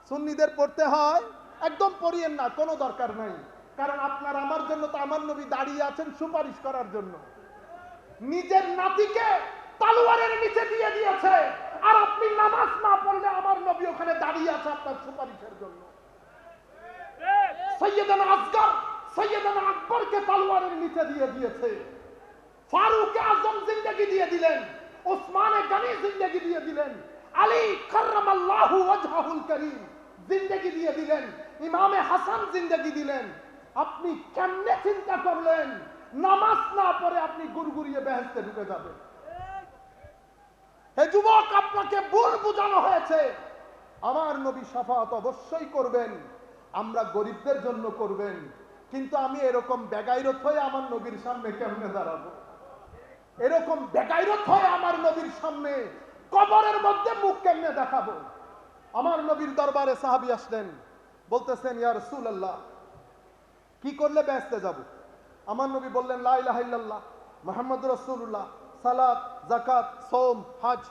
সুন্নিদের পড়তে হয়, একদম পড়িয়েন না, কোনো দরকার নাই। কারণ আপনার আমার জন্য তো আমার নবী দাঁড়িয়ে আছেন সুপারিশ করার জন্য, নিজের নাতিকে তলোয়ারের নিচে দিয়ে দিয়েছে, আর আপনি নামাজ না পড়লে আমার নবী ওখানে দাঁড়িয়ে আছে আপনার সুপারিশের জন্য। সৈয়দানা আসগর, সৈয়দানা আকবরকে তলোয়ারের নিচে দিয়ে দিয়েছে, ফারুক আজম জিন্দেগি দিয়ে দিলেন, ওসমান গনি জিন্দেগি দিয়ে দিলেন, আলী কাররামাল্লাহু ওয়াজহাহুল কারীম জিন্দেগি দিয়ে দিলেন, ইমামে হাসান জিন্দেগি দিলেন। আপনি কেমনে চিন্তা করলেন নামাজ না পড়ে আপনি গুড়গুড়িয়ে বেহেশতে ঢুকে যাবেন? হে যুবক, আপনাকে ভুল বোঝানো হয়েছে। আমার নবী শাফাআত অবশ্যই করবেন, আমরা গরিবদের জন্য করবেন, কিন্তু আমি এরকম বেগাইরত হয়ে আমার নবীর সামনে কেমনে দাঁড়াবো? এরকম বেগাইরত হয়ে আমার নবীর সামনে কবরের মধ্যে মুখ কেমনে দেখাবো? আমার নবীর দরবারে সাহাবী আসলেন, বলতেছেন ইয়া রাসূলুল্লাহ কি করলে বেহেশতে যাব? আমার নবী বললেন লা ইলাহা ইল্লাল্লাহ মুহাম্মাদুর রাসূলুল্লাহ, সালাত, যাকাত, সওম, হজ,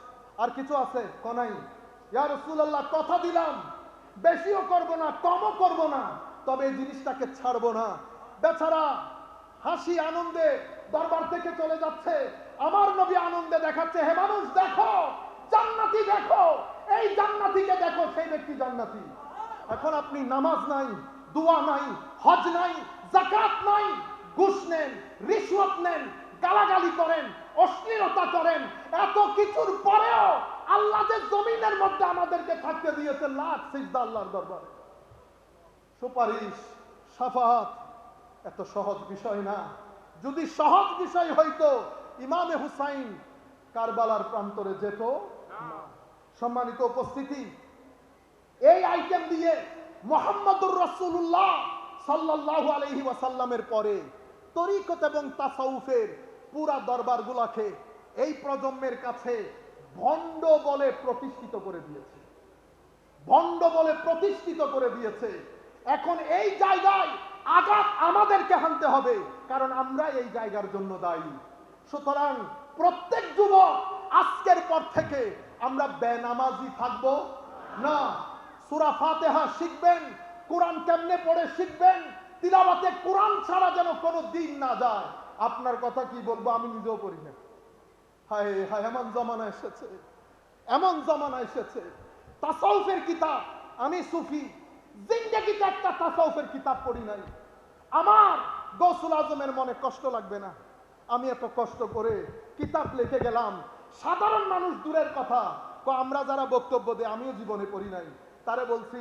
আর কিছু আছে? কোনাই। ইয়া রাসূলুল্লাহ কথা দিলাম বেশিও করব না কমও করব না, তবে এই জিনিসটাকে ছাড়ব না। বেচারা হাসি আনন্দে দরবার থেকে চলে যাচ্ছে, আমার নবী আনন্দে দেখাচ্ছে, হে মানুষ দেখো জান্নাতি, দেখো এই জান্নাতিকে দেখো, সেই ব্যক্তি জান্নাতি। এখন আপনি নামাজ নাই, দোয়া নাই, হজ নাই, যাকাত নাই, ঘুষ নেন, রিশওয়াত নেন, গালাগালি করেন, অশ্লীলতা করেন, এত কিছুর পরেও আল্লাহ যে জমিনের মধ্যে আমাদেরকে থাকতে দিয়েছে লাখ সিজদা আল্লাহর দরবারে। সুপারিশ, শাফাআত এত সহজ বিষয় না। যদি সহজ বিষয় হইতো ইমামে হুসাইন কারবালার প্রান্তরে যেত না। সম্মানিত উপস্থিতি, এই আইটেম দিয়ে মুহাম্মদুর রাসূলুল্লাহ সাল্লাল্লাহু আলাইহি ওয়াসাল্লামের পরে তরিকত এবং তাসাউফের পুরা দরবারগুলোকে এই প্রজন্মের কাছে ভণ্ড বলে প্রতিষ্ঠিত করে দিয়েছে, ভণ্ড বলে প্রতিষ্ঠিত করে দিয়েছে। এখন এই জায়গায় আঘাত আমাদেরকে হানতে হবে, কারণ আমরা এই জায়গার জন্য দায়ী। সুতরাং প্রত্যেক যুবক আজকের পর থেকে আমরা বেনামাজি থাকব না। সূরা ফাতিহা শিখবেন, কোরআন কেমনে পড়ে শিখবেন, তিলাওয়াতে কোরআন ছাড়া যেন কোনো দিন না যায়। আপনার কথা কি বলবো, আমি নিজেও পড়ি না। হায় হায়, এমন জমানা এসেছে, এমন জমানা এসেছে। তাসাউফের কিতাব, আমি সুফি, জিন্দেগিতে একটা তাসাউফের কিতাব পড়ি নাই। আমার গৌসুল আজমের মনে কষ্ট লাগবে না, আমি এত কষ্ট করে কিতাব লিখে গেলাম। সাধারণ মানুষ দূরের কথা, আমরা যারা বক্তব্য দেয়, আমিও জীবনে পড়ি নাই, তারে বলছি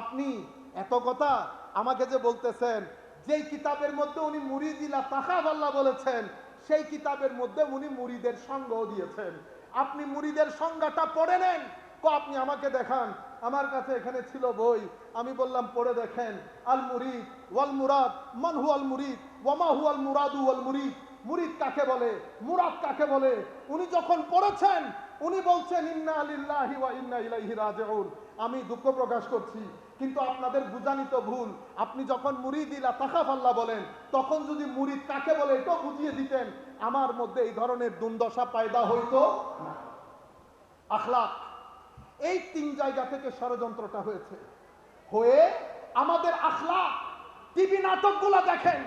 আপনি এত কথা আমাকে যে বলতেছেন, যেই কিতাবের মধ্যে উনি মুরিদিলা তাখাব আল্লাহ বলেছেন, সেই কিতাবের মধ্যে উনি মুরিদের সংজ্ঞাও দিয়েছেন। আপনি মুরিদের সংজ্ঞাটা পড়ে নেন। আপনি আমাকে দেখান, আমার কাছে এখানে ছিল বই, আমি বললাম পড়ে দেখেন। আল মুরিদ ওয়াল মুরাদ, মান হুয়াল মুরিদ ওয়া মা হুয়াল মুরাদু ওয়াল মুরিদ। মুরিদ কাকে বলে, মুরাদ কাকে বলে। উনি যখন পড়েছেন, উনি বলছেন ইন্না লিল্লাহি ওয়া ইন্না ইলাইহি রাজিউন। আমি দুঃখ প্রকাশ করছি, কিন্তু আপনাদের বুঝানি তো ভুল। আপনি যখন মুরিদিলা তাখাফ আল্লাহ বলেন, তখন যদি মুরিদ কাকে বলে এটাও বুঝিয়ে দিতেন, আমার মধ্যে এই ধরনের দুর্দশা পয়দা হইতো না। আখলাক, এই তিন জায়গা থেকে ষড়যন্ত্রটা হয়েছে। হয়ে আমাদের আখলাক, টিভি নাটকগুলো দেখেন,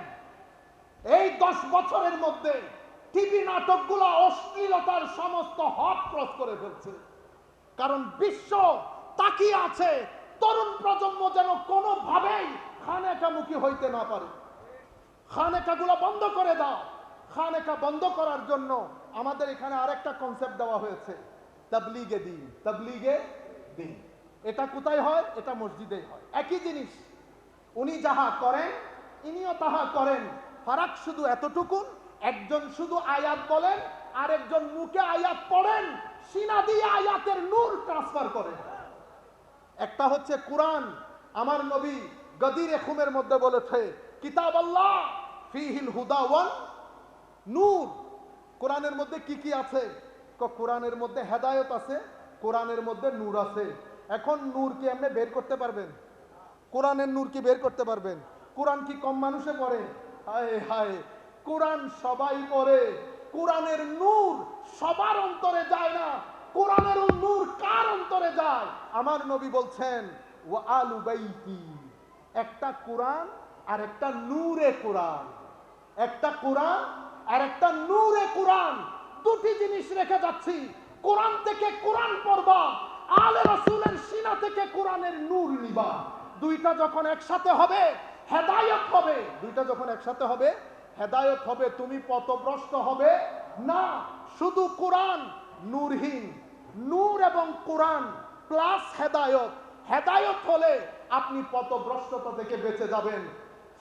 এই 10 বছরের মধ্যে টিভি নাটকগুলো অশ্লীলতার সমস্ত হদ ক্রস করে ফেলছে। কারণ বিশ্ব তাকিয়ে আছে তরুণ প্রজন্ম যেন কোনোভাবেই খানেকামুখী হইতে না পারে। খানেকাগুলো বন্ধ করে দাও। খানেকা বন্ধ করার জন্য আমাদের এখানে আরেকটা কনসেপ্ট দেওয়া হয়েছে, তাবলীগে দ্বীন। তাবলীগে দ্বীন এটা কোথায় হয়? এটা মসজিদেই হয়, একই জিনিস। উনি যাহা করেন ইনিও তাহা করেন, ফারাক শুধু এতটুকু, একজন শুধু আয়াত বলেন, আরেকজন মুখে আয়াত পড়েন, সিনা দিয়ে আয়াতের নূর ট্রান্সফার করেন। একটা হচ্ছে কোরআন, আমার নবী গদিরে খুমের মধ্যে বলেছে কিতাব আল্লাহ ফিহিল হুদা ওয়ান নূর। কোরআনের মধ্যে কি কি আছে? কোরআনের মধ্যে হেদায়েত আছে, কোরআনের মধ্যে নূর আছে। এখন নূর কি আপনি বের করতে পারবেন? কোরআনের নূর কি বের করতে পারবেন? কোরআন কি কম মানুষে পড়ে? হায় হায়, কোরআন সবাই পড়ে, কোরআনের নূর সবার অন্তরে যায় না। কোরআনের নূর কার অন্তরে যায়? আমার নবী বলছেন ওয়া আলু বাইতি, একটা কোরআন আর একটা নূরে কোরআন। একটা কোরআন আর একটা নূরে কোরআন, দুটি জিনিস রেখে যাচ্ছি। কোরআন থেকে কোরআন পড়বা, আলে রাসূলের সিনা থেকে কোরআনের নূর নিবা। দুইটা যখন একসাথে হবে হেদায়েত হবে। দুইটা যখন একসাথে হবে হেদায়েত হবে। তুমি পথভ্রষ্ট হবে না। শুধু কোরআন নূরহীন, নূর এবং কোরআন প্লাস হেদায়েত। হেদায়েত হলে আপনি পথভ্রষ্টতা থেকে বেঁচে যাবেন।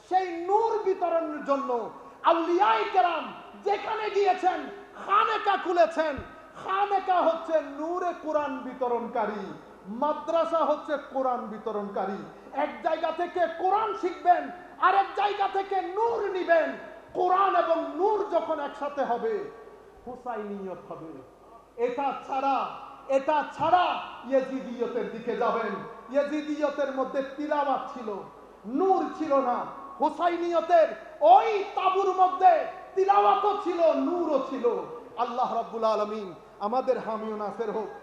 সেই নূর বিতরণের জন্য আউলিয়ায়ে কেরাম যেখানে গিয়েছেন খানেকা খুলেছেন। খানেকা হচ্ছে নূরে কোরআন বিতরণকারী, মাদ্রাসা হচ্ছে কোরআন বিতরণকারী। এক জায়গা থেকে কোরআন শিখবেন, আরেক জায়গা থেকে নূর নিবেন। কোরআন এবং নূর যখন একসাথে হবে হুসাইনিয়ত হবে। এটা ছাড়া ইয়াজিদিয়তের দিকে যাবেন। ইয়াজিদিয়তের মধ্যে তিলাওয়াত ছিল, নূর ছিল না। হুসাইনিয়তের ওই তাবুর মধ্যে তিলাওয়াতও ছিল, নূরও ছিল। আল্লাহ রাব্বুল আলামিন আমাদের হামি ও নাসির হোক।